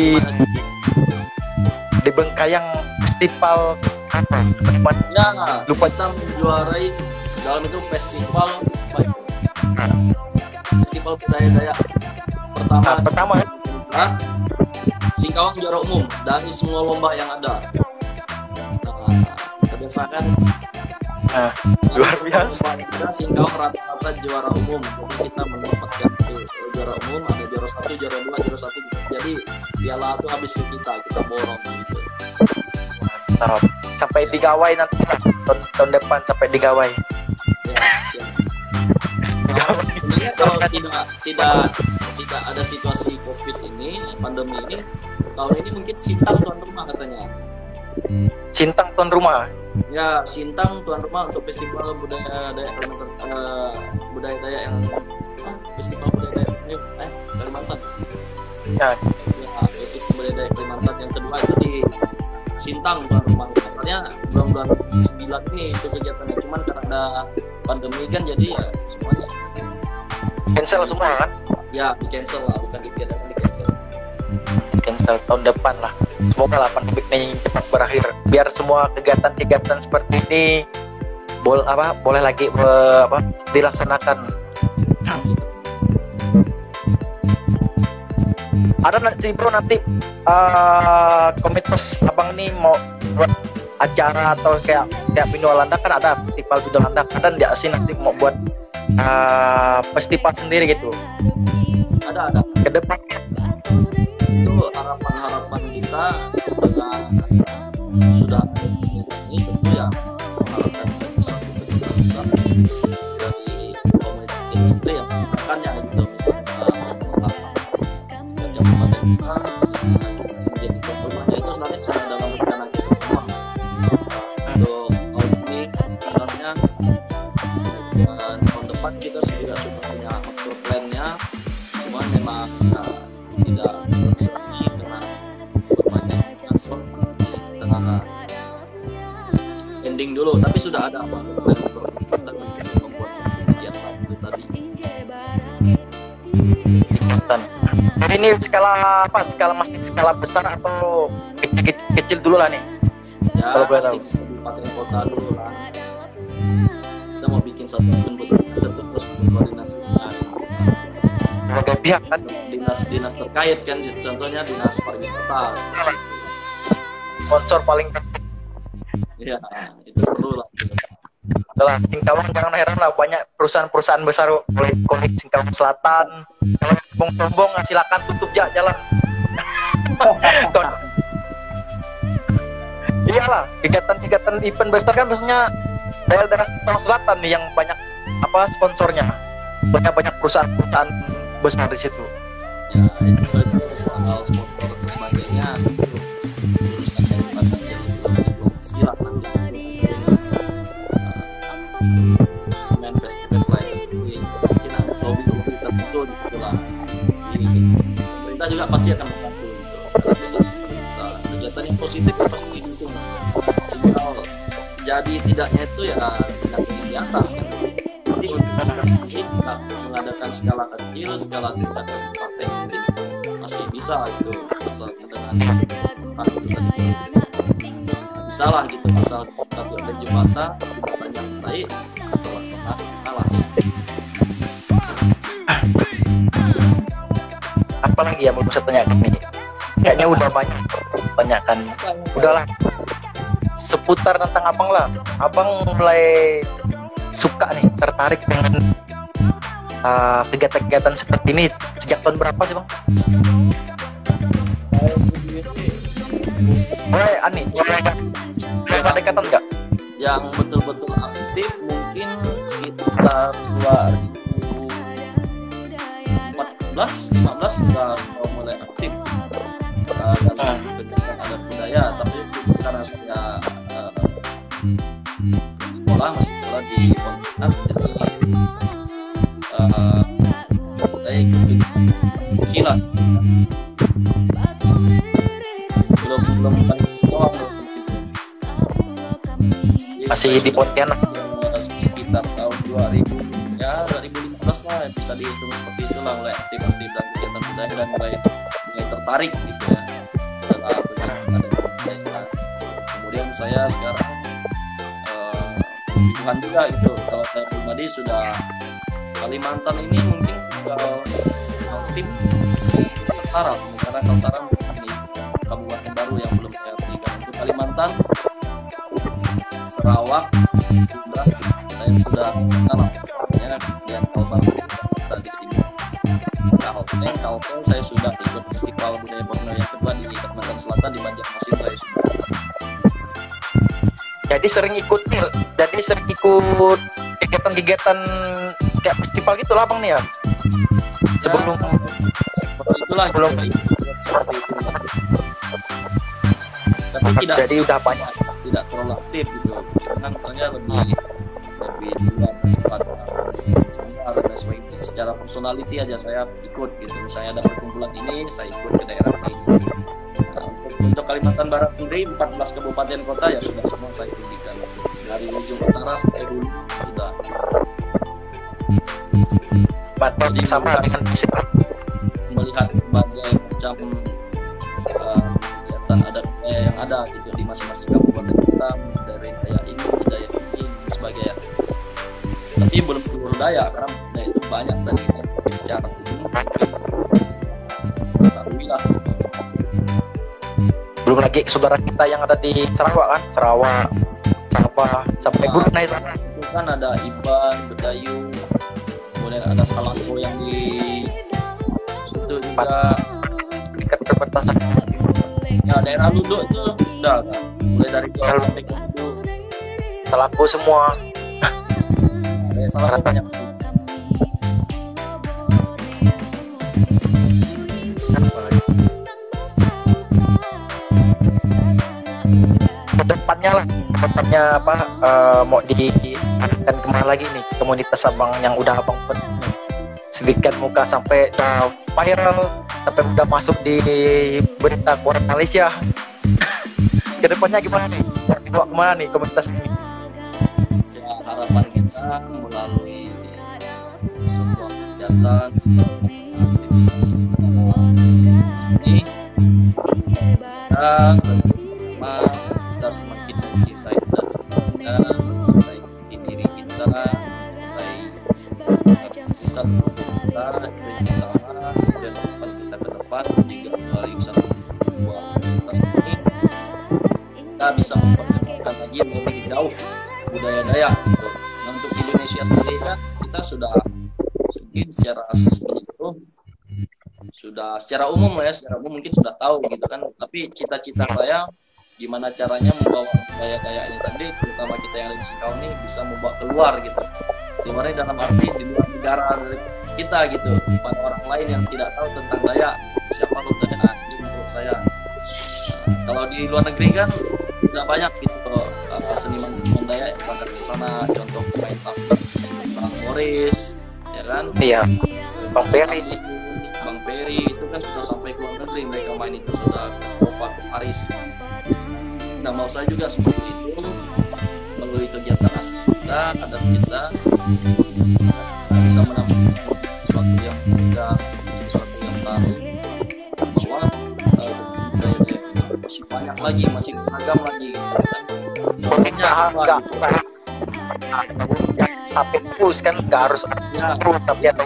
Bengkayang festival apa? Ya, Lupa. kita menjuarai dalam itu festival budaya pertama Pertama Singkawang juara umum dari semua lomba yang ada. Berdasarkan luar biasa. kita Singkawang rata-rata juara umum, jadi kita mendapatkan itu juara umum, ada juara 1, juara 2, juara 1. Jadi piala itu habis ke kita borong gitu. Mantap. Sampai digawai nanti lah. Tahun depan sampai digawai. Ya, siap. Nah, sebenarnya kalau tidak ada situasi COVID ini, pandemi ini, tahun ini mungkin Sintang tuan rumah katanya. Sintang tuan rumah. Ya, Sintang tuan rumah untuk festival budaya Dayak Kalimantan, budaya Dayak yang festival budaya Dayak Kalimantan. Ya, Ya, festival budaya Dayak Kalimantan yang kedua itu di Sintang tuan rumah. Katanya bulan-bulan 9 ini itu kegiatannya, cuman karena ada pandemi kan jadi ya semuanya cancel semua kan? ya di cancel lah, bukan ditiadakan, di cancel. Cancel tahun depan lah. Semoga lah pandemi ini cepat berakhir. Biar semua kegiatan-kegiatan seperti ini boleh lagi dilaksanakan. Ada nanti bro nanti komites abang ini mau buat acara atau kayak Bindu Landa kan ada festival Bindu Landa, kadang dia sih nanti mau buat festival sendiri gitu. Ada Ke depan itu harapan kita dengan sudah komunitas ini tentu ya mengharapkan suatu kegiatan dari komunitas ini itu yang menggunakannya gitu, misalnya yang membantu kita menjadi rumahnya itu sebenarnya sudah dalam rencana kita semua untuk tahun ini sebenarnya, dan tahun depan kita sudah punya master plan-nya, cuman memang sponsor di tengah ending dulu, tapi sudah ada sponsor kita membuat satu kegiatan itu tadi. Kegiatan. Jadi ini skala apa? Skala masih skala besar atau kecil dulu lah nih? Ya, Kalau boleh tahu. kabupaten kota dulu lah. Kita mau bikin satu akun besar, kita terus koordinasi dengan Berbagai pihak kan? dinas terkait kan, contohnya dinas pariwisata. Sponsor paling Ya, itu perlu lah. adalah Singkawang. Jangan heran lah, banyak perusahaan-perusahaan besar konik Singkawang Selatan. Kalau sombong-sombong silakan tutup jalan. Iyalah, kegiatan event besar kan biasanya daerah-daerah Singkawang Selatan nih yang banyak apa sponsornya. Banyak perusahaan-perusahaan besar di situ. Ya, itu saja soal sponsor dan sebagainya. Urusan yang pada silakan main festival lain. Mungkin ada lobby tertentu di situ lah. Pemerintah juga pasti akan membantu gitu. Kegiatan yang positif itu pasti didukung. Jadi tidaknya itu ya di atas ya. Jadi untuk kita sendiri kita mengadakan skala kecil, skala tingkat kabupaten mungkin masih bisa gitu, asal dengan bisa lah gitu, asal kita buat jembatan yang baik atau salah. Apa lagi yang mau saya tanyakan nih? Kayaknya udah banyak tanyakan. Udahlah, seputar tentang abang lah. Abang mulai suka nih, tertarik dengan kegiatan-kegiatan seperti ini sejak tahun berapa sih bang? Saya sendiri mulai pendekatan nggak? yang betul-betul aktif mungkin sekitar 2014-15 sudah mulai aktif dalam kegiatan adat budaya, tapi karena saya masih sekolah di Pontianak, jadi saya ikut silat, belum balik sekolah Masih di Pontianak. Sekitar tahun 2015 lah, bisa dihitung seperti itulah, mulai aktif dan kegiatan budaya dan mulai tertarik gitu ya. Kemudian saya sekarang Tuhan juga gitu. Kalau saya pribadi sudah Kalimantan ini mungkin kalau aktif Kaltara, karena Kaltara ini kabupaten baru yang belum saya berikan. Untuk Kalimantan, Sarawak sudah saya ya di Kaltara di sini. Kalteng saya sudah ikut festival budaya Borneo yang kedua di Kalimantan Selatan di Banjarmasin saya sudah. Jadi sering ikut kegiatan-kegiatan kayak festival gitu lah bang nih ya. Sebelum Seperti itulah belum seperti itu. Tapi tidak, jadi udah banyak. tidak terlalu aktif gitu. Karena misalnya lebih duluan pada sebentar dan sebagainya. Secara personality aja saya ikut gitu. Misalnya ada perkumpulan ini, saya ikut ke daerah ini. Nah, untuk Kalimantan Barat sendiri 14 kabupaten kota ya sudah semua saya ikuti, dari ujung utara sampai hulu sudah. Batok sama dengan fisik. Melihat berbagai macam kegiatan adat yang ada gitu di masing-masing kabupaten kota, dari daya ini, budaya ini, sebagainya. Tapi belum seluruh daya, karena budaya itu banyak tadi secara umum. Ketahui lah. Belum lagi saudara kita yang ada di Sarawak kan, Sabah sampai Brunei itu. Itu kan ada Iban, Bedayu, kemudian ada Salako yang di situ juga. Dekat perbatasan. Ya, daerah Luduk itu udah kan, mulai dari Jawa sampai ke Luduk. Salako semua. Ada Salako banyak. Kedepannya apa mau diarahkan kemana lagi nih komunitas abang yang udah abang sedikit muka sampai viral, sampai udah masuk di berita koran Malaysia. kedepannya gimana nih? Dibawa kemana nih komunitas ini? Ya harapan kita melalui sebuah kegiatan ini kita semakin mencintai dan mencintai diri kita, mencintai bisa kita dan utama dan depan kita ke depan juga melalui satu sebuah komunitas ini kita bisa memperkenalkan lagi lebih jauh budaya Dayak gitu. Nah, untuk Indonesia sendiri kan kita sudah mungkin secara menyeluruh sudah secara umum lah ya, secara umum mungkin sudah tahu gitu kan, tapi cita-cita saya gimana caranya membawa budaya Dayak ini tadi, terutama kita yang ada di Singkawang ini bisa membawa keluar gitu, keluarnya dalam arti di luar negara dari kita gitu, pada orang lain yang tidak tahu tentang Dayak, siapa lu tanya menurut saya. Kalau di luar negeri kan tidak banyak gitu seniman-seniman Dayak yang pada ke sana, contoh pemain samba Bang Boris ya kan, Iya, Bang Peri. Bang Peri itu kan sudah sampai ke luar negeri, mereka main itu sudah ke Eropa, ke Paris. Nah mau saya juga seperti itu melalui kegiatan asli kita, adat kita bisa menampilkan sesuatu yang berbeda, sesuatu yang baru, bahwa budaya masih banyak lagi, masih beragam lagi kan. Contohnya apa gitu. Sampai push kan nggak harus Ya, tapi ada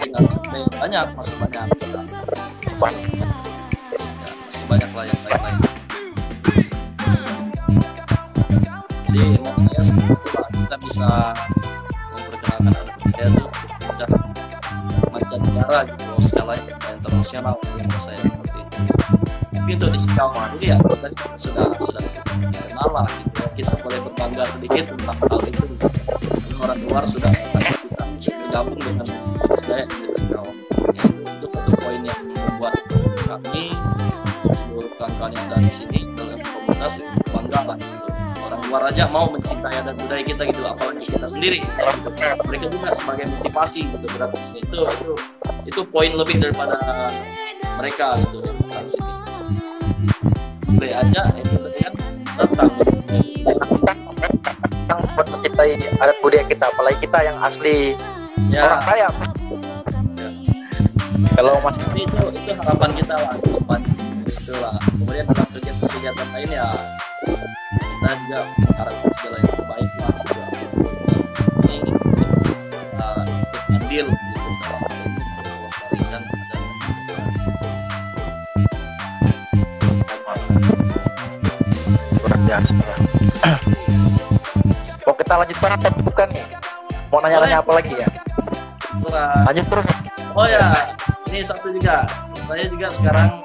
banyak, masih banyak. sebanyak. Ya, masih banyak lah yang lain-lain. Jadi emang saya seperti itu lah, kita bisa memperkenalkan anak saya itu secara mancanegara gitu, skala internasional menurut saya seperti itu. Tapi untuk di Singkawang ini ya tadi sudah dikenal lah gitu. Kita boleh berbangga sedikit tentang hal itu. Orang luar sudah kita bergabung dengan Dayak di Singkawang. Itu satu poin yang membuat kami seluruh kawan-kawan yang ada di sini dalam komunitas itu bangga lah gitu. Orang luar aja mau mencintai adat budaya kita gitu, apalagi kita sendiri. Mereka juga sebagai motivasi gitu berada di sini. Itu poin lebih daripada mereka gitu di sini. Boleh aja itu kan datang buat mencintai adat budaya kita, apalagi kita yang asli orang kaya. Ya. Kalau masih itu harapan kita lah ke depan itulah. Kemudian dalam kegiatan lain ya kita juga mengharapkan segala yang terbaik lah gitu. Ini kita andil gitu dalam melestarikan adat. luar biasa. Mau kita lanjutkan apa bukan nih? Mau nanya-nanya apa lagi ya? Serah. Lanjut terus. Oh ya, ini satu juga. Saya juga sekarang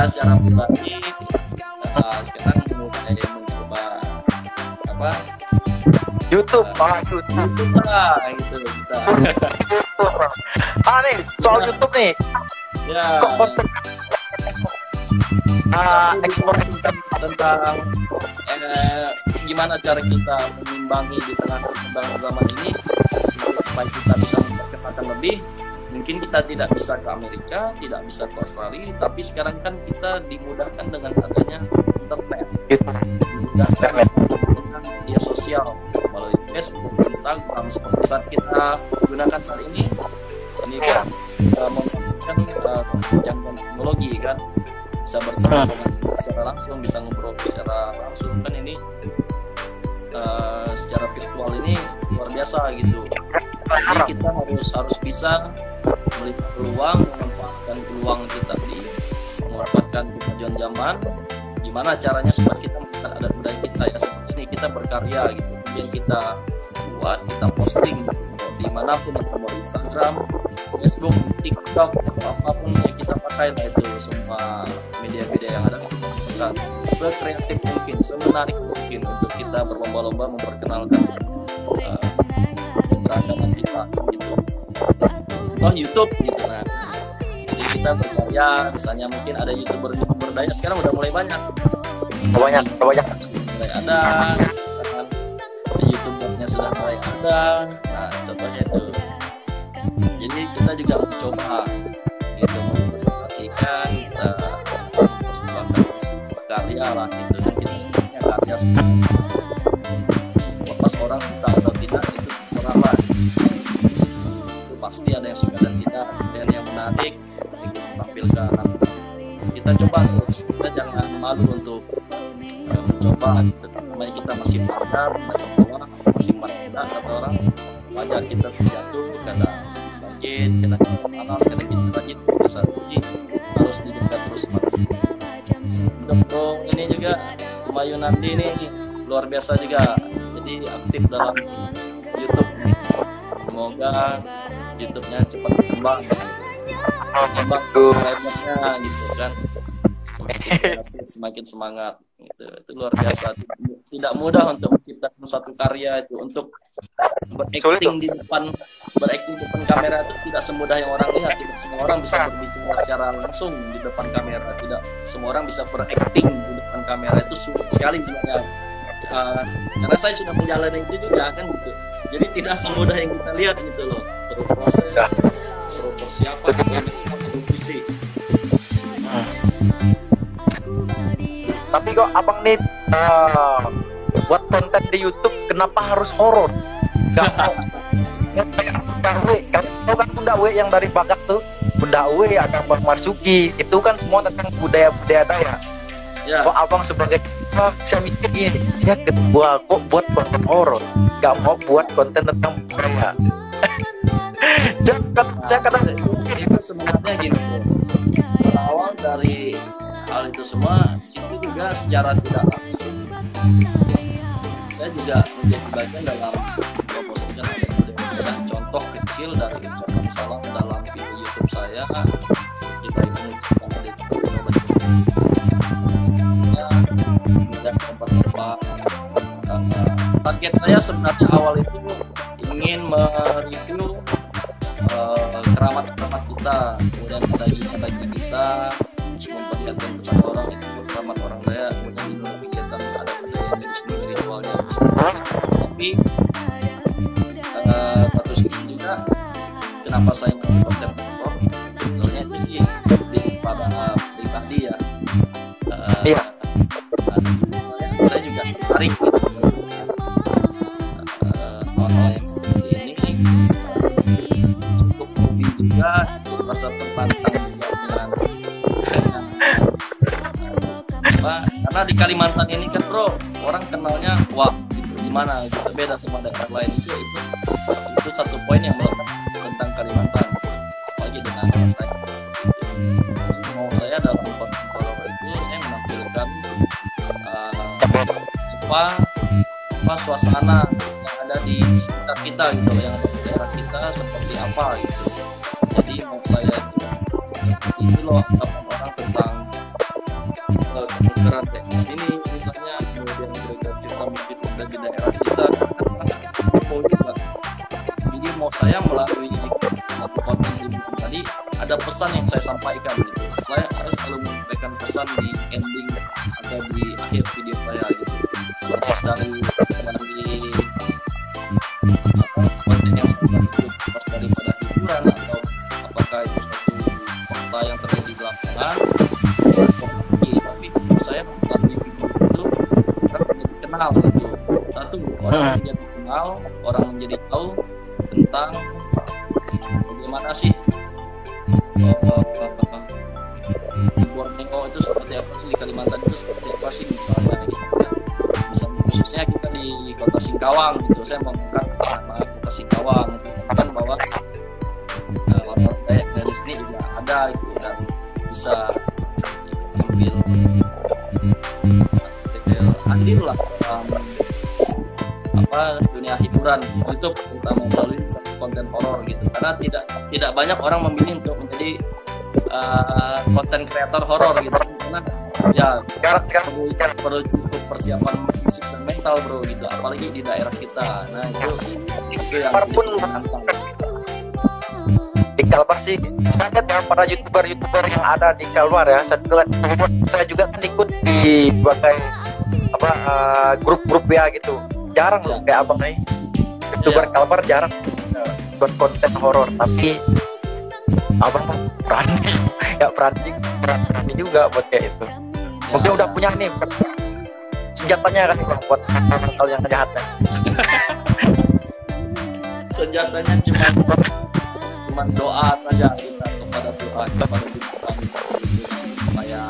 secara pribadi sekarang mulai mencoba apa? YouTube, YouTube. YouTube lah gitu kita. YouTube. Nih soal YouTube nih. Ya. Kok konten ekspor tentang gimana cara kita mengimbangi di tengah perkembangan zaman ini supaya kita bisa memperkenalkan lebih. Mungkin kita tidak bisa ke Amerika, tidak bisa ke Australia, tapi sekarang kan kita dimudahkan dengan adanya internet, dimudahkan dengan media sosial melalui Facebook, Instagram, seperti saat kita gunakan saat ini kan memanfaatkan kecanggihan teknologi kan, bisa bertemu secara langsung, bisa ngobrol secara langsung kan, ini secara virtual ini luar biasa gitu. Jadi kita harus bisa melihat peluang, memanfaatkan peluang kita memanfaatkan kemajuan zaman. Gimana caranya supaya kita menggunakan adat budaya kita ya seperti ini, kita berkarya gitu, kemudian kita buat, kita posting gitu, dimanapun, mau Instagram, Facebook, TikTok, atau apapun yang kita pakai lah itu semua media-media yang ada kita sekreatif mungkin, semenarik mungkin untuk kita berlomba-lomba memperkenalkan keragaman kita gitu. YouTube gitu nah. Jadi kita berkarya, misalnya mungkin ada youtuber Dayak sekarang udah mulai banyak. Banyak. Mulai ada, kan, youtubernya sudah mulai ada. Nah, contohnya itu. Jadi kita juga mencoba gitu mempresentasikan, kita mempersembahkan berkarya lah gitu kan, kita sebenarnya karya semua. Lepas orang suka atau tidak itu terserah lah, itu pasti ada yang suka dan tidak, dan yang menarik kita tampilkan. Kita coba terus, kita jangan malu untuk mencoba gitu. Namanya kita masih belajar, orang masih muda, kata orang wajar kita terjatuh, kadang bangkit, kadang panas, kadang kita rajin besar uji, harus dijaga terus. Untuk ini juga Mayu nanti ini luar biasa juga, jadi aktif dalam YouTube. Semoga YouTube-nya cepat berkembang, subscribernya gitu kan, semakin semangat gitu. Itu luar biasa, tidak mudah untuk menciptakan suatu karya itu, untuk berakting di depan kamera itu tidak semudah yang orang lihat. Tidak semua orang bisa berbicara secara langsung di depan kamera, tidak semua orang bisa berakting di depan kamera, itu sulit sekali sebenarnya. Karena saya sudah menjalani itu juga kan gitu, jadi tidak semudah yang kita lihat gitu loh, perlu proses, perlu persiapan, perlu fisik. Tapi kok abang nih buat konten di YouTube kenapa harus horor? Gak mau. Kau kan Bunda W yang dari Badak tuh, Bunda W agak Bang Marsuki, itu kan semua tentang budaya-budaya Dayak. Ya. Kok abang sebagai saya mikir gini, ya kedua kok buat konten horor, gak mau buat konten tentang budaya. Saya kadang itu sebenarnya gini, awal dari hal itu semua itu juga secara tidak langsung saya juga menjadi bagian dalam memposting ada contoh kecil dari ucapan salam dalam video YouTube saya. Kita ingin mengucapkan dan tempat-tempat target saya sebenarnya awal itu ingin mereview keramat-keramat kita, kemudian bagi kita memperlihatkan kepada orang itu keramat orang Dayak, kemudian itu kegiatan ada budaya di sini, ritualnya. Tapi satu sisi juga kenapa saya membuat konten horor, sebetulnya itu sih seperti pada pribadi ya. Iya. Saya juga tertarik gitu. Hal-hal yang seperti ini cukup hobi juga, merasa tertantang juga dengan karena di Kalimantan ini kan bro, orang kenalnya wah gitu, gimana gitu, beda sama daerah lain. Itu satu poin yang melekat tentang Kalimantan, apalagi dengan mau saya dalam konten horor itu saya menampilkan apa suasana yang ada di sekitar kita gitu, yang ada di daerah kita seperti apa gitu. Jadi mau saya ini loh orang tentang kebenaran kayak di sini misalnya, kemudian kita mistis ada di daerah kita, jadi mau saya melalui satu konten ini tadi ada pesan yang saya sampaikan gitu. Saya selalu menyampaikan pesan di ending atau di akhir video saya gitu, lepas dari konten yang seperti itu, lepas daripada hiburan atau apakah itu suatu fakta yang terjadi di lapangan. Tapi saya melalui video itu kenal gitu, satu orang menjadi kenal, orang menjadi tahu tentang bagaimana sih di Borneo itu seperti apa sih, di Kalimantan itu seperti apa sih misalnya gitu. Misalnya khususnya kita di Kota Singkawang gitu, saya mengangkat nama Kota Singkawang kan bahwa orang Dayak dari sini juga ada gitu, dan bisa ambil andil lah dunia hiburan itu, terutama melalui konten horor gitu, karena tidak banyak orang memilih untuk menjadi konten kreator horor gitu, karena ya perlu cukup persiapan fisik dan mental bro gitu, apalagi di daerah kita. Nah itu yang sedikit menantang. Di Kalbar sih sangat ya para youtuber yang ada di Kalbar ya. Saya juga ikut di berbagai grup-grup ya gitu. Jarang loh kayak abang nih youtuber Kalbar jarang buat konten horor, tapi abang berani juga buat kayak itu. Mungkin udah punya nih senjatanya kan bang buat hal yang jahatnya. Senjatanya cuma doa saja kita kepada Tuhan, kepada Tuhan supaya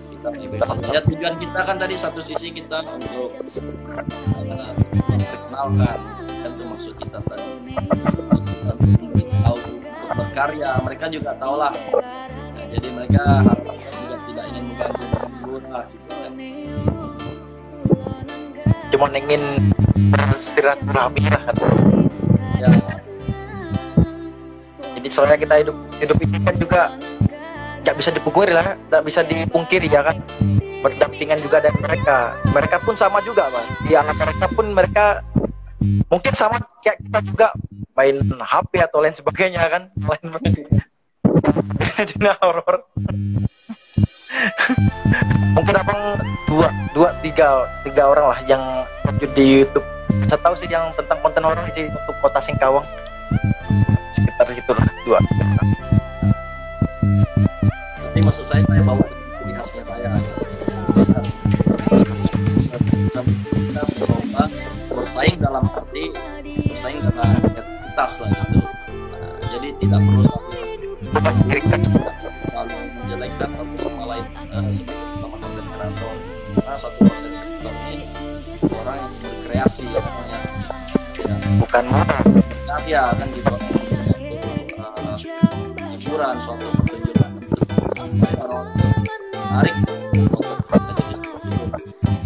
kita bisa. Ya tujuan kita kan tadi satu sisi kita untuk memperkenalkan, dan itu maksud kita tadi tahu untuk berkarya. Mereka juga tahulah. Jadi mereka harusnya juga tidak ingin mengganggu lah gitu kan. Cuma ingin bersilaturahmi lah kan. Ya. Jadi soalnya kita hidup ini kan juga nggak bisa dipungkiri lah, nggak bisa dipungkiri ya kan. Berdampingan juga dengan mereka pun sama juga bang. Di anak mereka pun mereka mungkin sama kayak kita juga main HP atau lain sebagainya kan. Dunia horor. Mungkin abang tiga orang lah yang di YouTube. Saya tahu sih yang tentang konten horor di untuk Kota Singkawang. Sekitar gitulah 2. Tapi maksud saya bawa ciri khasnya saya. Bisa kita mencoba bersaing dalam arti bersaing dengan kreativitas lah gitu. Jadi tidak perlu selalu menjelekkan satu sama lain sama konten kreator. Karena satu konten kreator ini orang yang berkreasi namanya. Bukan marah. Karya kan gitu. Hiburan suatu pertunjukan orang menarik untuk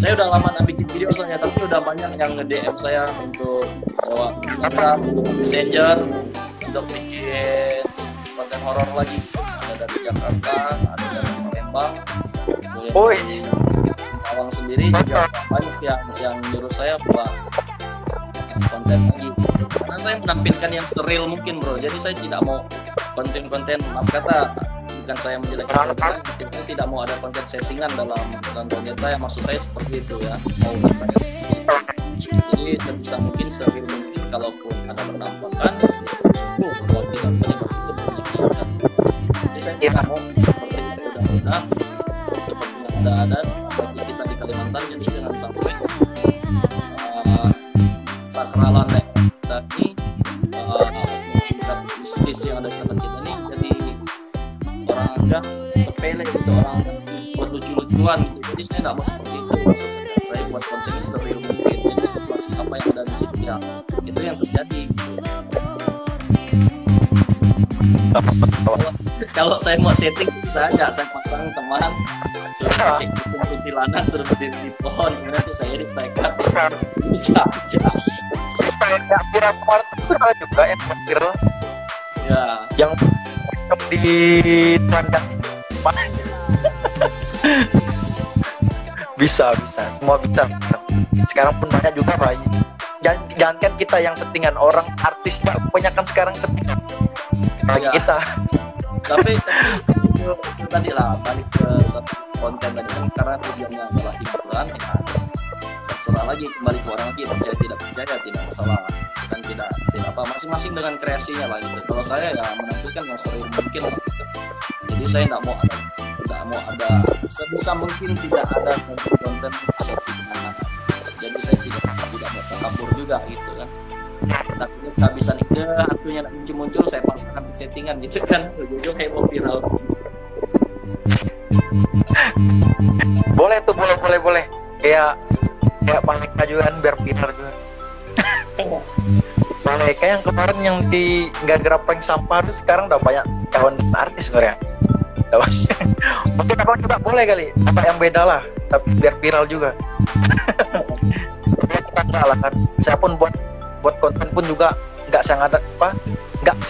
saya udah lama nggak bikin video soalnya, tapi udah banyak yang nge-DM saya untuk lewat Instagram, untuk Messenger, untuk bikin konten horor lagi. Ada dari Jakarta, ada dari Palembang, Awang sendiri juga banyak yang nyuruh saya buat konten lagi. Karena saya menampilkan yang seril mungkin bro, jadi saya tidak mau konten-konten, maaf kata, bukan saya menjelekkan, saya tidak mau ada konten settingan dalam konten saya, maksud saya seperti itu ya, mau saya seperti itu. Jadi sebisa mungkin seril mungkin, kalaupun ada penampakan kalau tidak punya itu menjelekkan. Jadi saya tidak mau seperti itu mudah-mudahan seperti yang ada bagi kita di Kalimantan, jadi jangan sampai sakralan kita ini bisnis yang ada di tempat kita ini jadi orang anggap sepele gitu, orang buat lucu-lucuan gitu. Jadi saya tidak mau seperti itu, maksudnya saya buat konten ini serius mungkin, jadi situasi apa yang ada di situ ya itu yang terjadi. Kalau saya mau setting saja, saya pasang teman suruh pakai sistem kuntilanak, suruh berdiri di pohon, kemudian nanti saya edit, saya cut, bisa aja. Kayak viral kemarin itu ada juga yang viral ya, yang di Trandang. bisa semua bisa. Sekarang pun banyak juga Pak. Jangankan kita yang settingan, orang artisnya kebanyakan sekarang settingan bagi ya. Kita tapi itu tadi lah, balik ke satu konten tadi kan, karena tujuannya adalah hiburan ya, terserah lagi kembali ke orang lagi, percaya tidak percaya tidak masalah kan, tidak apa, masing-masing dengan kreasinya lah gitu. Kalau saya ya menampilkan yang sering mungkin lah, gitu. Jadi saya tidak mau ada sebisa mungkin tidak ada konten settingan, jadi saya tidak mau terkabur juga gitu kan. Tapi kehabisan ide, hantunya nak muncul saya pasangkan settingan gitu kan, ujung-ujung heboh viral. boleh tuh, boleh kayak panik kajuan biar viral juga. Boleh kayak yang kemarin yang di gara-gara prank sampah itu, sekarang udah banyak kawan artis sebenarnya. Mungkin abang juga boleh kali apa yang beda lah, tapi biar viral juga. Kita enggak lah kan, saya pun buat konten pun juga nggak saya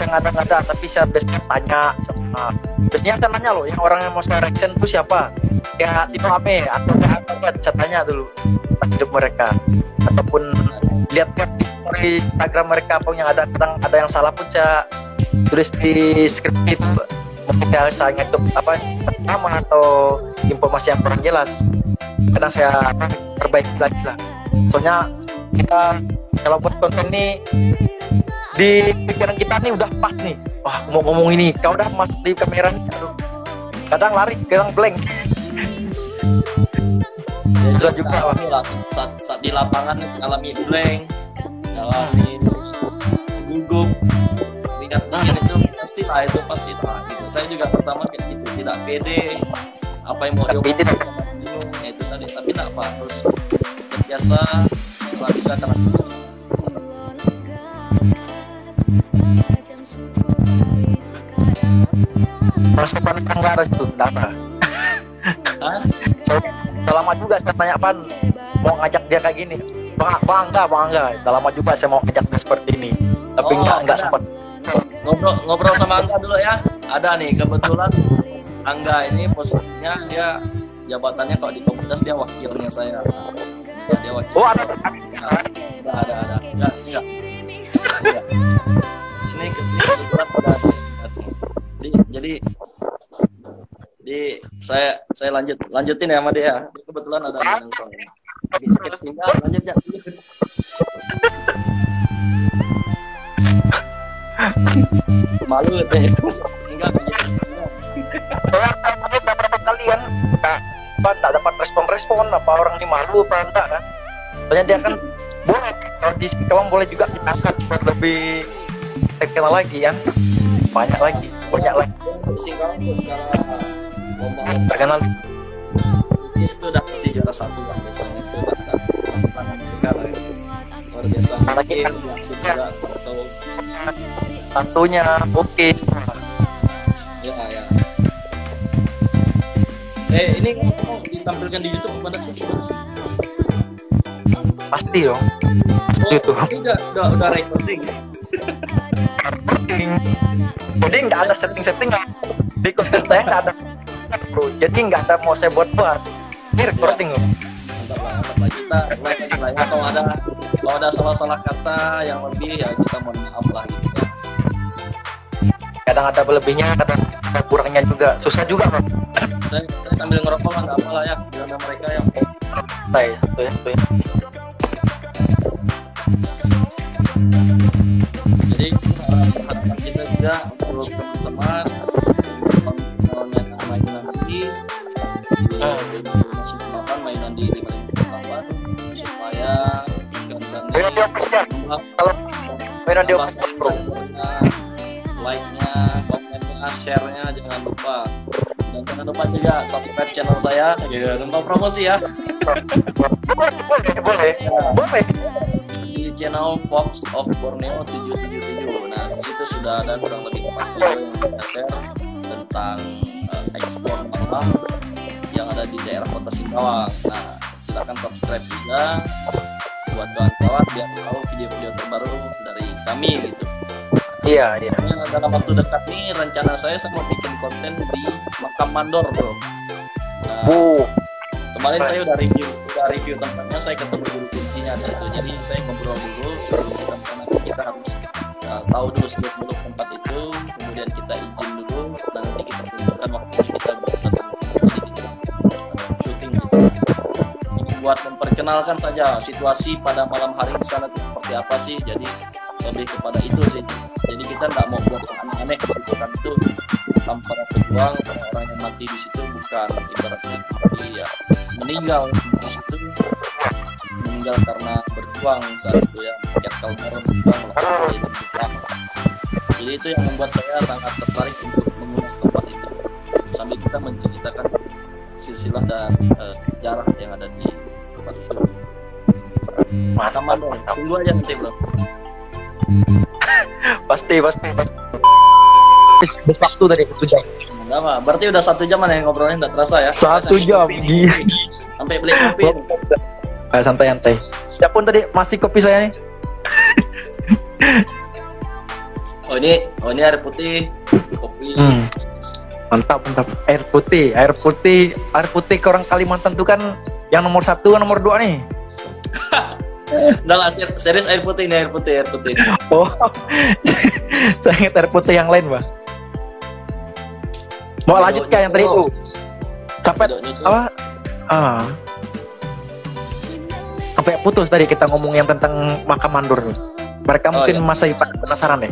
ngada-ngada, tapi saya biasanya tanya sama, biasanya saya nanya loh, yang orang yang mau saya reaction tuh siapa, kayak Tino Ame atau saya tanya dulu hidup mereka, ataupun lihat di story Instagram mereka apa yang ada, kadang ada yang salah pun saya tulis di skrip itu, mungkin saya ngetup nama atau informasi yang kurang jelas, kadang saya perbaiki lagi lah. Soalnya kita kalau buat konten ini di pikiran kita nih udah pas nih, wah mau ngomong ini, kau udah masuk di kamera nih, aduh, kadang lari, kadang blank. susah juga Bang. Lah, saat di lapangan ngalami blank, ngalami gugup, lihat itu pasti lah gitu. Saya juga pertama kayak gitu, tidak pede, apa yang mau diomongin bingung, ya itu tadi. Tapi tidak apa, terus terbiasa, setelah bisa karena terbiasa. Persiapan Anggaras itu data. Hah? Udah lama juga saya tanya Pan mau ngajak dia kayak gini. Bang Angga. Udah lama juga saya mau ngajak dia seperti ini. Tapi enggak sempat. Ngobrol sama Angga dulu ya. Ada nih kebetulan Angga ini posisinya dia jabatannya kalau di komunitas dia wakilnya saya. Dia wakil. Oh ada. Ada. Enggak. Ini kebetulan ada. Jadi saya lanjutin ya sama dia. Kebetulan ada yang nongkrong. Sedikit tinggal lanjut ya. Malu deh. Tinggal. Beberapa kali kan Pak tak dapat respon apa orang ini malu apa enggak kan? Soalnya dia kan boleh kalau di kawan boleh juga kita angkat buat lebih terkenal lagi kan? Banyak lagi. Singkawang tuh sekarang ngomong Terkenal. itu udah pasti juara satu kan biasanya itu tantangan negara itu luar biasa Lagi kan juga atau satunya oke. ya. Ini kamu ditampilkan di YouTube pada sih? Pasti dong. Pasti itu. Udah recording. Jadi nggak ada setting di konten saya nggak ada bro. Jadi nggak ada mau saya buat ini recording loh. Mantap lah kita like aja lah ya. Kalau ada salah kata yang lebih ya kita mohon maaf lah gitu ya. Kadang ada lebihnya, kadang ada kurangnya juga. Susah juga bro. Saya sambil ngerokok lah nggak apa lah ya. Bilang mereka ya. Saya tuh ya. Jadi harapan kita juga untuk teman-teman yang main nanti masih gunakan mainan di 558 supaya Kalau mainan dia bro, like-nya, komen-nya, share-nya jangan lupa. Dan jangan lupa juga subscribe channel saya. Ya, tentang promosi ya. boleh. Di channel Fox of Borneo 777. Nah, di situ sudah ada kurang lebih 4 video yang saya share tentang ekspor malam yang ada di daerah Kota Singkawang. Nah, silakan subscribe juga buat kawan-kawan biar tahu video-video terbaru dari kami gitu. Iya. Dalam waktu dekat nih rencana saya mau bikin konten di Makam Mandor, bro. Nah, kemarin saya udah review tempatnya, saya ketemu guru kuncinya di situ. Jadi saya ngobrol dulu sebelum kita kesana, kita harus tahu dulu seluk-beluk tempat itu, kemudian kita izin dulu, dan nanti kita tentukan waktunya kita syuting gitu. Ini buat memperkenalkan saja situasi pada malam hari di sana itu seperti apa sih. Jadi lebih kepada itu sih. Jadi kita nggak mau buat aneh-aneh di situ kan, itu tanpa pejuang orang yang mati di situ bukan ibaratnya mati ya meninggal di situ, meninggal karena berjuang saat itu ya, kayak kalau berjuang lah. Jadi itu yang membuat saya sangat tertarik untuk mengulas tempat itu sambil kita menceritakan silsilah dan sejarah yang ada di tempat itu. Mantap. Tunggu aja nanti bro. Pasti. Waktu tadi 1 jam. Apa? Berarti udah 1 jam yang ngobrolnya nggak terasa ya? 1 jam. Sampai beli kopi. Santai. Siapun tadi masih kopi saya nih. Oh ini air putih, kopi. Mantap. Air putih ke orang Kalimantan tuh kan yang nomor 1, nomor 2 nih. Udah lah, serius air putih. Oh, saya ingat air putih yang lain, Bang. Mau lanjut ke yang tadi itu? Sampai apa? Sampai putus tadi kita ngomong yang tentang Makam Mandor. Mereka mungkin masih penasaran deh.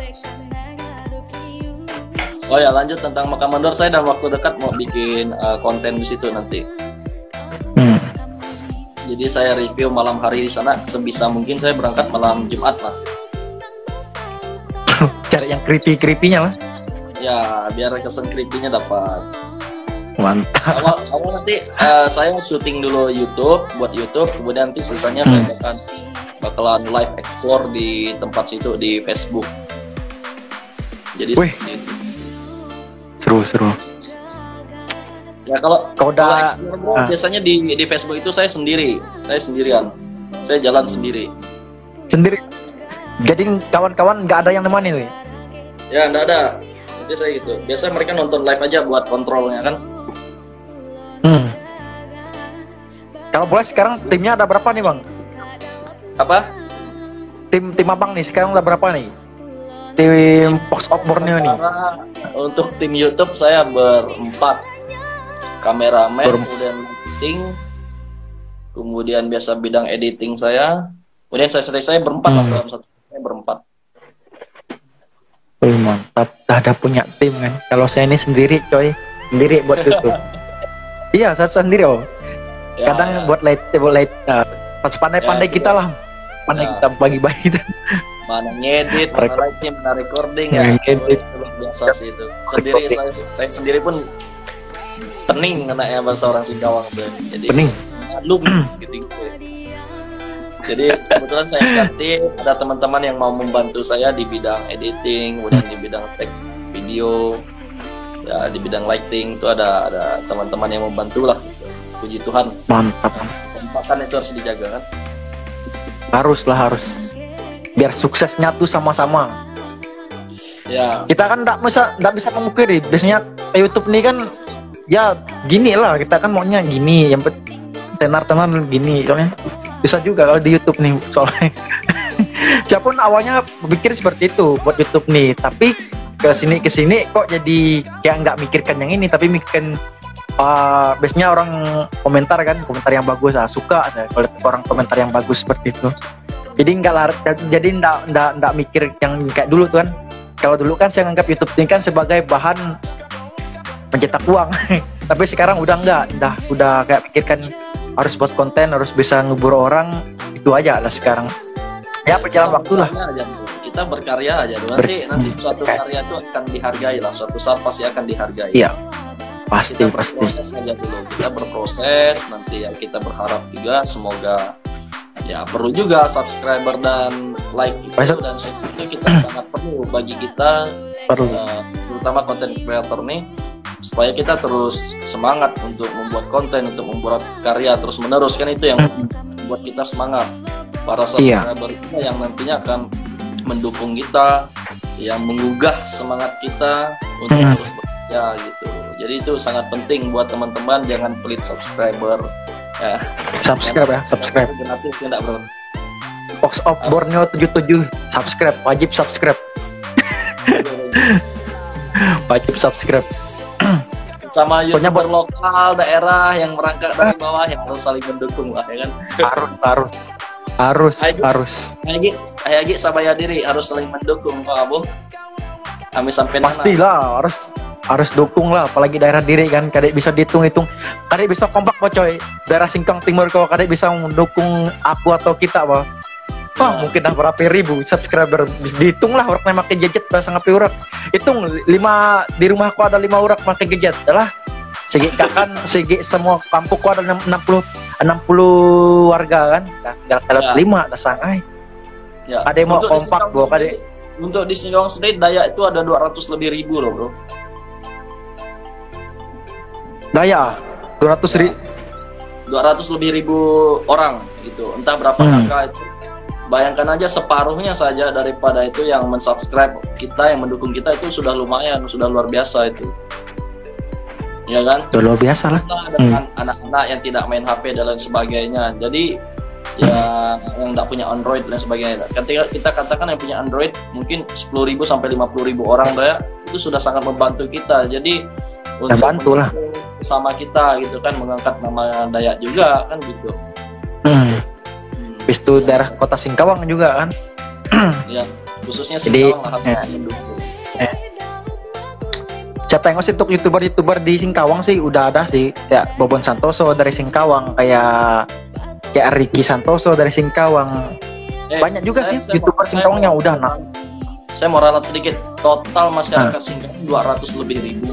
Oh ya, lanjut tentang Makam Mandor. Saya dalam waktu dekat mau bikin konten di situ nanti. Jadi saya review malam hari di sana, sebisa mungkin saya berangkat malam Jumat lah. Cari yang creepy-creepynya lah. Ya, biar kesan creepy-nya dapat. Mantap. Awal nanti saya syuting dulu buat YouTube, kemudian nanti sisanya saya bakalan live explore di tempat situ di Facebook. Jadi Wih. Seru. Ya kalau udah explore bro, biasanya di Facebook itu saya sendirian, saya jalan sendiri. Jadi kawan-kawan nggak ada yang nemani nih. Ya nggak ada, biasa gitu. Biasa mereka nonton live aja buat kontrolnya kan. Kalau boleh sekarang timnya ada berapa nih bang? Apa? Tim abang nih sekarang ada berapa nih? Tim Fox of Borneo nih. Untuk tim YouTube saya berempat. Kameramen, kemudian editing, kemudian biasa bidang editing saya, kemudian saya berempat lah, saya berempat. Mantap, ada punya tim kan. Kalau saya ini sendiri coy, sendiri buat YouTube. Iya, saya sendiri Ya, kadang buat light pas pandai-pandai kita lah, kita bagi-bagi itu. Mana ngedit, mana lighting, mana recording ya. Ngedit. Luar biasa sih itu. Sendiri saya sendiri pun pening anaknya bahasa orang Singkawang tuh. Jadi Pening. Malum gitu. Jadi kebetulan saya ganti, ada teman-teman yang mau membantu saya di bidang editing, kemudian di bidang tag video, ya di bidang lighting itu ada teman-teman yang membantu lah. Puji Tuhan. Mantap. Kekompakan itu harus dijaga kan. Harus. Biar suksesnya tuh sama-sama. Ya. Kita kan nggak bisa memukiri. Biasanya YouTube nih kan ya gini lah, kita kan maunya gini, yang tenar gini, soalnya bisa juga kalau di YouTube nih soalnya. Siapun awalnya berpikir seperti itu buat YouTube nih, tapi kesini kok jadi kayak nggak mikirkan yang ini, tapi mikirkan biasanya orang komentar yang bagus, suka ada kalau orang komentar yang bagus seperti itu. Jadi nggak mikir yang kayak dulu tuh kan. Kalau dulu kan saya nganggap YouTube ini kan sebagai bahan mencetak uang. Tapi sekarang udah enggak, udah kayak pikirkan harus buat konten, harus bisa ngubur orang, itu aja lah sekarang. Ya berjalan waktu lah. Kita berkarya aja, nanti suatu karya itu akan dihargai lah, suatu saat pasti akan dihargai. Iya, pasti. Kita berproses aja dulu, kita berproses, nanti ya kita berharap juga semoga ya perlu juga subscriber dan like itu, dan itu kita sangat perlu bagi kita, terutama konten creator nih, supaya kita terus semangat untuk membuat konten, untuk membuat karya terus menerus, kan itu yang membuat kita semangat. Para subscriber kita yang nantinya akan mendukung kita, yang menggugah semangat kita untuk terus bekerja gitu. Jadi itu sangat penting buat teman-teman, jangan pelit subscriber ya. Subscribe. Gratis enggak bro. Fox of Borneo 77 subscribe, wajib subscribe. Wajib subscribe. Sama YouTuber lokal daerah yang merangkak dari bawah yang harus saling mendukung lah ya kan. Harus. Ayagi Sabaya diri harus saling mendukung Pak Abu. Kami sampai pastilah harus dukung lah, apalagi daerah diri kan, kadek bisa dihitung, kadek bisa kompak kok coy. Daerah Singkang Timur kok kadek bisa mendukung aku atau kita Pak. Mungkin dah berapa ribu subscriber, dihitung lah orang pakai gadget bahasa ngapi urat. Hitung 5 di rumahku ada 5 orang pakai gadget lah. Segi semua kampungku ada 60 warga kan. Dah kalau 5 dah sangai. Ya. Ada yang mau kompak bro, kadek. Untuk di Singkawang sendiri Dayak itu ada 200 lebih ribu loh bro. Dayak 200 lebih ribu orang gitu. Entah berapa kakak itu. Bayangkan aja separuhnya saja daripada itu yang mensubscribe kita, yang mendukung kita, itu sudah lumayan, sudah luar biasa itu. Ya kan? Sudah luar biasa lah. Dengan anak-anak yang tidak main HP dan lain sebagainya. Jadi ya yang tidak punya Android dan sebagainya. Ketika kita katakan yang punya Android mungkin 10.000 sampai 50.000 orang itu sudah sangat membantu kita. Jadi untuk bantulah sama kita gitu kan, mengangkat nama Dayak juga kan gitu. Habis itu daerah kota Singkawang juga kan. Ya, khususnya Singkawang lah harus mendukung. Saya tengok sih untuk youtuber di Singkawang sih udah ada sih, ya Bobon Santoso dari Singkawang, kayak kayak Ricky Santoso dari Singkawang. Banyak juga sih YouTuber Singkawang yang udah Saya mau ralat sedikit. Total masyarakat Singkawang 200 lebih ribu.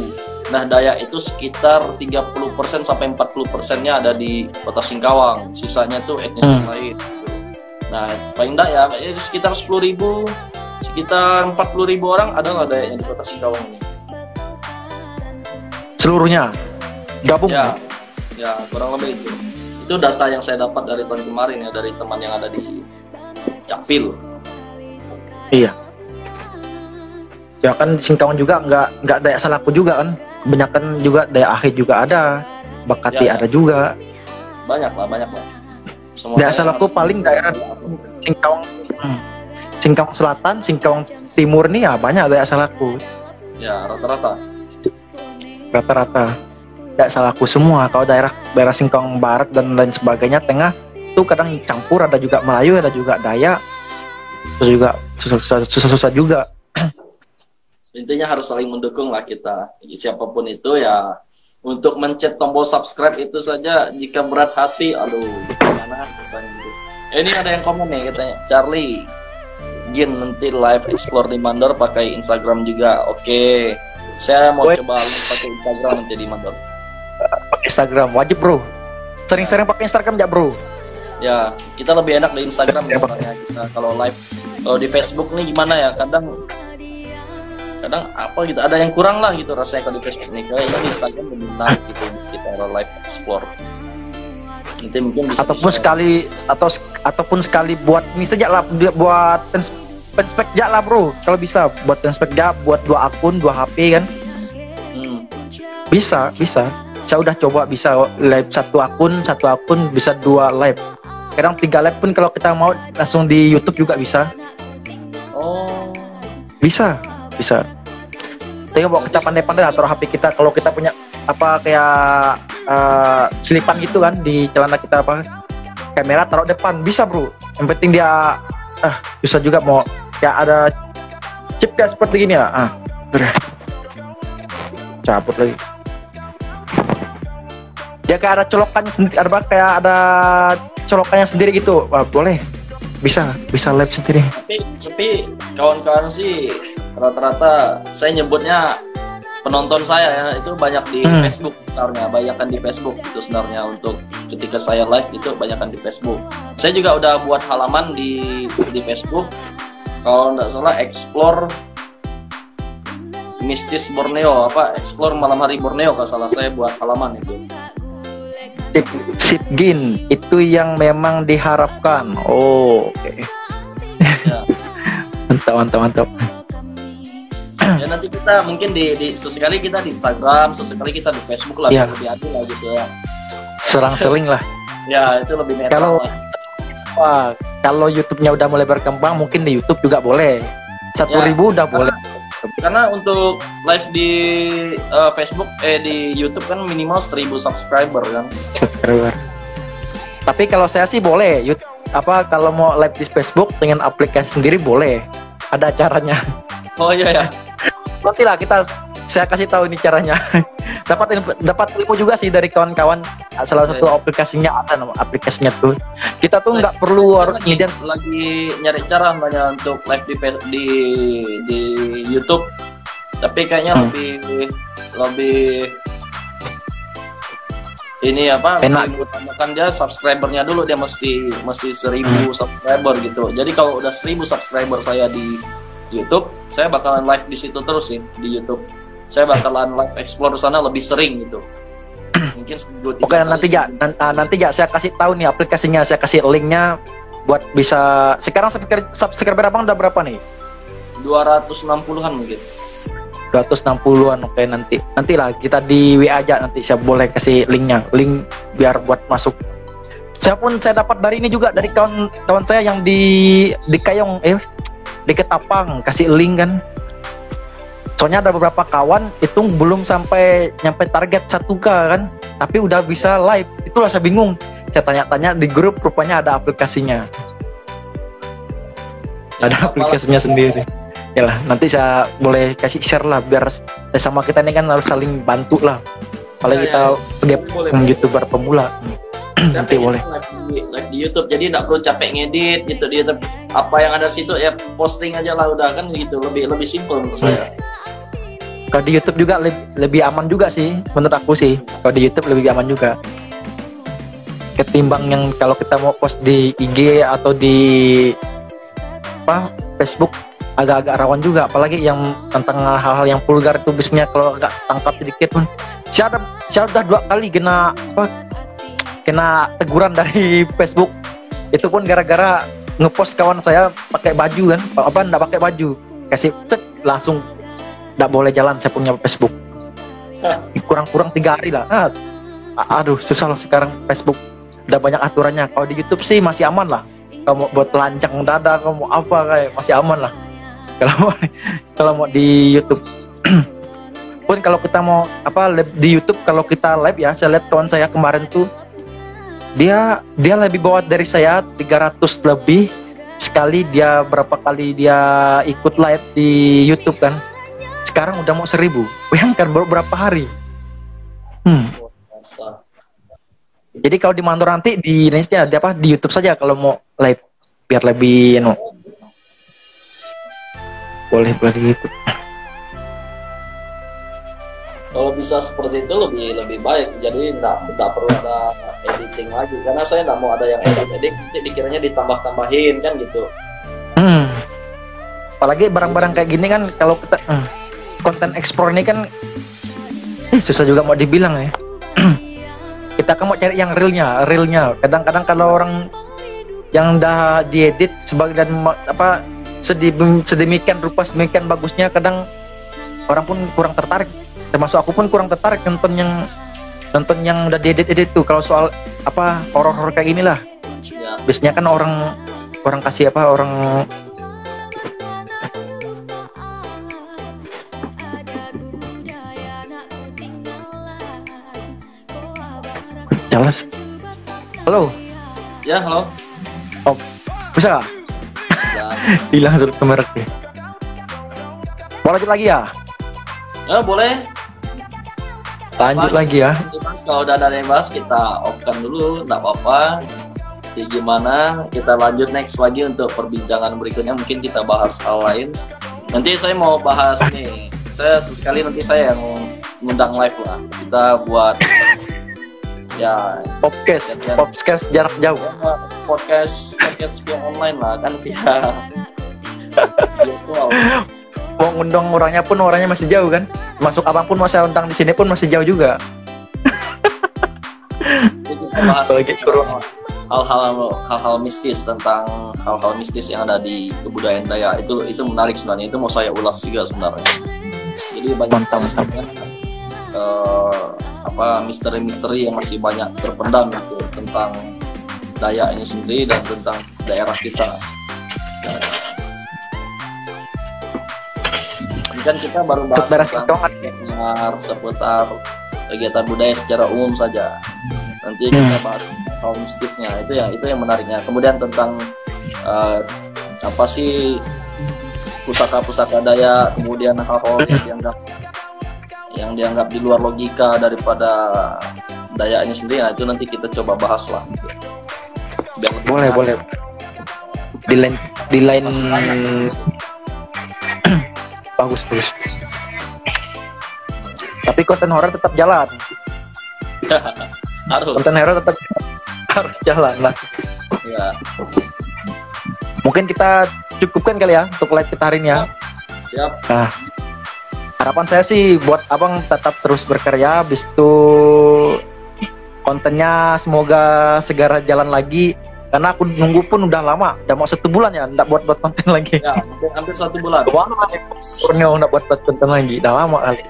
Nah, Dayak itu sekitar 30% sampai 40%-nya ada di kota Singkawang. Sisanya tuh etnis yang lain. Nah, paling Dayak sekitar 10.000, sekitar 40.000 orang adalah Dayak yang di kota Singkawang ini. Seluruhnya gabung. Ya, kurang lebih itu. Itu data yang saya dapat dari tahun kemarin ya, dari teman yang ada di Capil. Iya. Ya kan Singkawang juga nggak Dayak Salaku juga kan. Kebanyakan juga Dayak Akhir juga ada, Bakati ada juga. Banyak lah. Dayak Salaku paling daerah Singkawang, Singkawang Selatan, Singkawang Timur nih ya banyak Dayak Salaku. Ya, rata-rata. Dayak Salaku semua. Kalau daerah Singkawang Barat dan lain sebagainya, Tengah itu kadang campur, ada juga Melayu, ada juga Dayak, terus juga susah-susah juga. Intinya harus saling mendukung lah kita, siapapun itu ya. Untuk mencet tombol subscribe itu saja jika berat hati, aduh gimana rasanya gitu. Ini ada yang komen nih katanya, Charlie Gin nanti live explore di Mandor pakai Instagram juga. Oke, saya mau coba pakai Instagram nanti di Mandor. Pakai Instagram wajib bro, sering-sering pakai Instagram ya bro. Ya, kita lebih enak di Instagram sebenarnya kita kalau live. Kalau di Facebook nih gimana ya, kadang apa gitu, ada yang kurang lah gitu rasanya kalau di Facebook nih. Kayaknya di Instagram lebih menarik gitu kita live explore. Nanti mungkin bisa ataupun sekali buat ini saja lah, buat fanspage ya lah bro. Kalau bisa buat fanspage ya, buat 2 akun 2 HP kan. Bisa. Saya udah coba bisa live 1 akun bisa 2 live. Kadang 3 live pun kalau kita mau langsung di YouTube juga bisa. Oh. Bisa. Tapi kalau kita pandai-pandai taruh HP kita, kalau kita punya apa kayak selipan gitu kan di celana kita, apa kamera taruh depan bisa bro. Yang penting dia bisa juga mau kayak ada chip kayak seperti gini ya. Cabut lagi. Dia kayak ada colokan sendiri, kayak ada colokannya sendiri gitu. Wah, boleh. Bisa live sendiri. Tapi kawan-kawan sih rata-rata saya nyebutnya penonton saya ya itu banyak di Facebook sebenarnya, banyakan di Facebook itu sebenarnya. Untuk ketika saya live itu banyakan di Facebook. Saya juga udah buat halaman di Facebook, kalau nggak salah explore mistis Borneo, explore malam hari Borneo kalau salah, saya buat halaman itu. Sipgin itu yang memang diharapkan. Oke. Ya. Mantap. Ya nanti kita mungkin di sesekali kita di Instagram, sesekali kita di Facebook lah, ya. Lebih adil lah gitu ya. Serang-seling lah. Ya itu lebih netral lah. Kalau YouTube-nya udah mulai berkembang, mungkin di YouTube juga boleh. 1.000 udah boleh. Karena untuk live di Facebook, di YouTube kan minimal 1.000 subscriber kan. Tapi kalau saya sih boleh. Kalau mau live di Facebook dengan aplikasi sendiri boleh. Ada caranya. Oh iya ya. Nanti lah saya kasih tahu ini caranya. dapat ilmu juga sih dari kawan-kawan. Salah satu aplikasinya ada, nama aplikasinya tuh. Kita tuh nggak perlu harus lagi nyari cara banyak untuk live di YouTube. Tapi kayaknya lebih ini enak. Utamakan dia subscribernya dulu, dia mesti 1.000 subscriber gitu. Jadi kalau udah 1.000 subscriber saya di YouTube, saya bakalan live di situ terus sih di YouTube. Saya bakalan live explore sana lebih sering gitu. Mungkin Oke, nanti ya saya kasih tahu nih aplikasinya, saya kasih linknya buat bisa. Sekarang subscriber abang udah berapa nih? 260-an mungkin. 260-an. Oke, nantilah kita di WA aja, nanti saya boleh kasih link biar buat masuk. Saya dapat dari ini juga, dari kawan saya yang di Kayong di Ketapang, kasih link kan. Soalnya ada beberapa kawan itu belum nyampe target 1K kan, tapi udah bisa live. Itulah saya bingung. Saya tanya-tanya di grup, rupanya ada aplikasinya. Ada aplikasinya sendiri. Yalah, nanti saya boleh kasih share lah, biar sama kita ini kan harus saling bantu lah. Apalagi kita sebagai YouTuber pemula. Saya Nanti pengen boleh. live di YouTube, jadi nggak perlu capek ngedit gitu di YouTube. Apa yang ada di situ ya posting aja lah udah kan gitu, lebih simple menurut saya. Kalau di YouTube juga lebih aman juga sih, menurut aku sih. Kalau di YouTube lebih aman juga. Ketimbang yang kalau kita mau post di IG atau di Facebook agak-agak rawan juga, apalagi yang tentang hal-hal yang vulgar itu biasanya kalau agak tangkap sedikit pun. Saya udah 2 kali kena teguran dari Facebook. Itu pun gara-gara ngepost kawan saya pakai baju kan, nggak pakai baju, kasih langsung nggak boleh jalan saya punya Facebook. Kurang-kurang 3 hari lah. Aduh susah loh sekarang Facebook, udah banyak aturannya. Kalau di YouTube sih masih aman lah. Kamu buat telanjang dada, kamu apa kayak masih aman lah. Kalau mau di YouTube pun kalau kita mau di YouTube, kalau kita live ya, saya lihat kawan saya kemarin tuh dia lebih bawa dari saya 300 lebih sekali. Dia berapa kali dia ikut live di YouTube kan, sekarang udah mau 1000. Bayangkan baru berapa hari. Jadi kalau di Mandor nanti di Indonesia di YouTube saja kalau mau live biar lebih boleh di YouTube. Kalau bisa seperti itu lebih baik, jadi nggak perlu ada editing lagi, karena saya nggak mau ada yang edit dikiranya ditambah-tambahin kan gitu. Apalagi barang-barang kayak gini kan, kalau kita konten ekspor ini kan susah juga mau dibilang ya. Kita kan mau cari yang realnya. Kadang-kadang kalau orang yang udah diedit sebagai dan sedemikian rupa, sedemikian bagusnya, kadang orang pun kurang tertarik, termasuk aku pun kurang tertarik nonton yang udah diedit tuh. Kalau soal horor kayak inilah Ya. biasanya kan orang kasih orang jelas. Halo. Ya, halo. Oh, bisa gak? Ya, Hilang surat kemerek deh. Mau lanjut lagi ya? ya boleh. Lanjut lagi ya. Mas, kalau udah ada yang bahas kita off-kan dulu, nggak apa-apa. Jadi gimana? Kita lanjut next lagi untuk perbincangan berikutnya. Mungkin kita bahas hal lain. Nanti saya mau bahas nih. Saya sesekali nanti saya yang ngundang live lah. Kita buat ya podcast jarak jauh. podcast via online lah kan via virtual. Mau ngundang orangnya masih jauh kan? Masuk apapun mau saya undang di sini pun masih jauh juga. Jadi kita bahas Apalagi corona. hal-hal mistis, tentang hal-hal mistis yang ada di kebudayaan Dayak. Itu menarik sebenarnya, itu mau saya ulas juga sebenarnya. Jadi banyak misteri-misteri yang masih banyak terpendam gitu, tentang Dayak ini sendiri dan tentang daerah kita. Kan kita baru bahas tentang seputar kegiatan budaya secara umum saja. Nanti kita bahas hal mistisnya, itu yang menariknya. Kemudian tentang apa sih pusaka-pusaka Dayak, kemudian hal-hal yang dianggap di luar logika daripada Dayak ini sendiri. Nah, itu nanti kita coba bahas lah. Boleh. Di lain bagus. Tapi konten horor tetap jalan. Konten horor tetap harus jalan lah. Ya. Mungkin kita cukupkan kali ya untuk live kita hari ini ya. Siap. Nah, harapan saya sih buat abang tetap terus berkarya, habis itu kontennya semoga segera jalan lagi. Karena aku nunggu pun udah lama, udah mau 1 bulan ya, nggak buat konten lagi. Ya, hampir 1 bulan. Purnya nggak buat konten lagi, udah lama kali.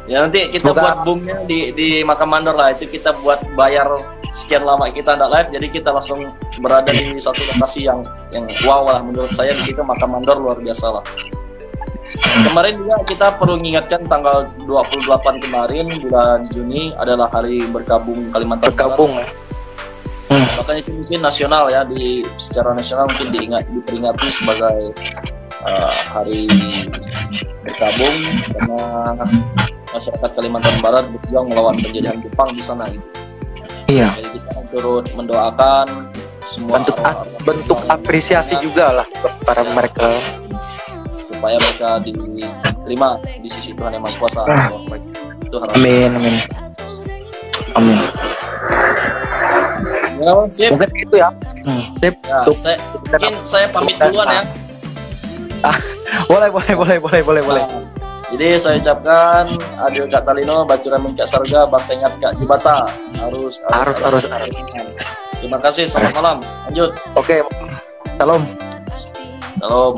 Ya nanti kita buat boomnya di Makam Mandor lah, itu kita buat bayar sekian lama kita nggak live, jadi kita langsung berada di satu lokasi yang wow lah menurut saya. Di situ Makam Mandor luar biasa lah. Kemarin juga kita perlu mengingatkan tanggal 28 kemarin bulan Juni adalah hari berkabung Kalimantan Barat. Makanya itu mungkin nasional ya, secara nasional mungkin diperingati sebagai hari berkabung, karena masyarakat Kalimantan Barat berjuang melawan penjajahan Jepang di sana gitu. Iya. Jadi kita turut mendoakan semua Bentuk apresiasi juga lah para mereka. supaya mereka diterima di sisi Tuhan Yang Maha Kuasa. Itu harapan. Amin, amin. Amin. Ya, sip. Mungkin itu ya. Sip. Ya, Untuk- mungkin saya pamit duluan ya. Boleh. Nah, jadi saya ucapkan adil Kak Talino, bacuramin Kak Sarga, basengat Kak Jubata. Harus. Terima kasih, selamat malam. Lanjut. Oke. Salam. Salam.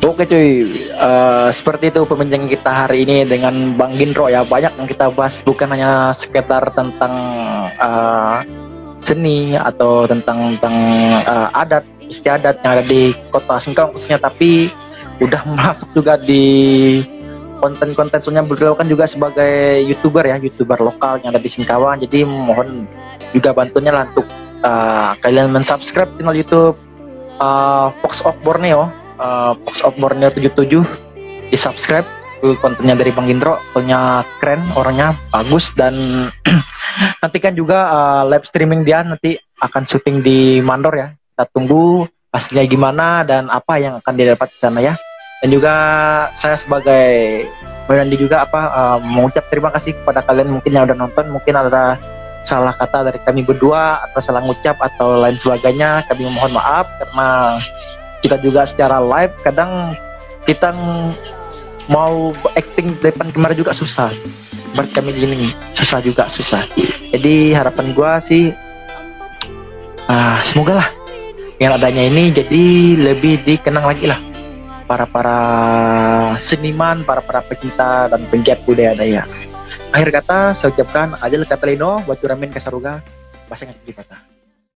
Oke cuy, seperti itu pembincang kita hari ini dengan Bang Gindro ya. Banyak yang kita bahas, bukan hanya sekedar tentang seni atau tentang adat istiadat yang ada di kota Singkawang khususnya, tapi udah masuk juga di konten-konten, soalnya beliau kan juga sebagai youtuber lokal yang ada di Singkawang. Jadi mohon juga bantunya lah untuk kalian mensubscribe channel YouTube Fox of Borneo, Fox of Borneo 77, di subscribe ke kontennya dari Bang Gindro, soalnya keren, orangnya bagus, dan nantikan juga live streaming dia nanti akan syuting di Mandor ya. Kita tunggu pastinya gimana dan apa yang akan didapat di sana ya. Dan juga saya sebagai Berandi juga mengucap terima kasih kepada kalian mungkin yang udah nonton. Mungkin ada salah kata dari kami berdua atau salah ngucap atau lain sebagainya, kami mohon maaf, karena kita juga secara live kadang kita mau acting depan kamera juga susah. Buat kami gini susah. Jadi harapan gua sih semoga lah dengan adanya ini jadi lebih dikenang lagi lah para seniman, para pecinta dan penggiat budaya daya. Akhir kata saya ucapkan Adil Kak Talino, Bacuramin Kasaruga, Basengat Jibata.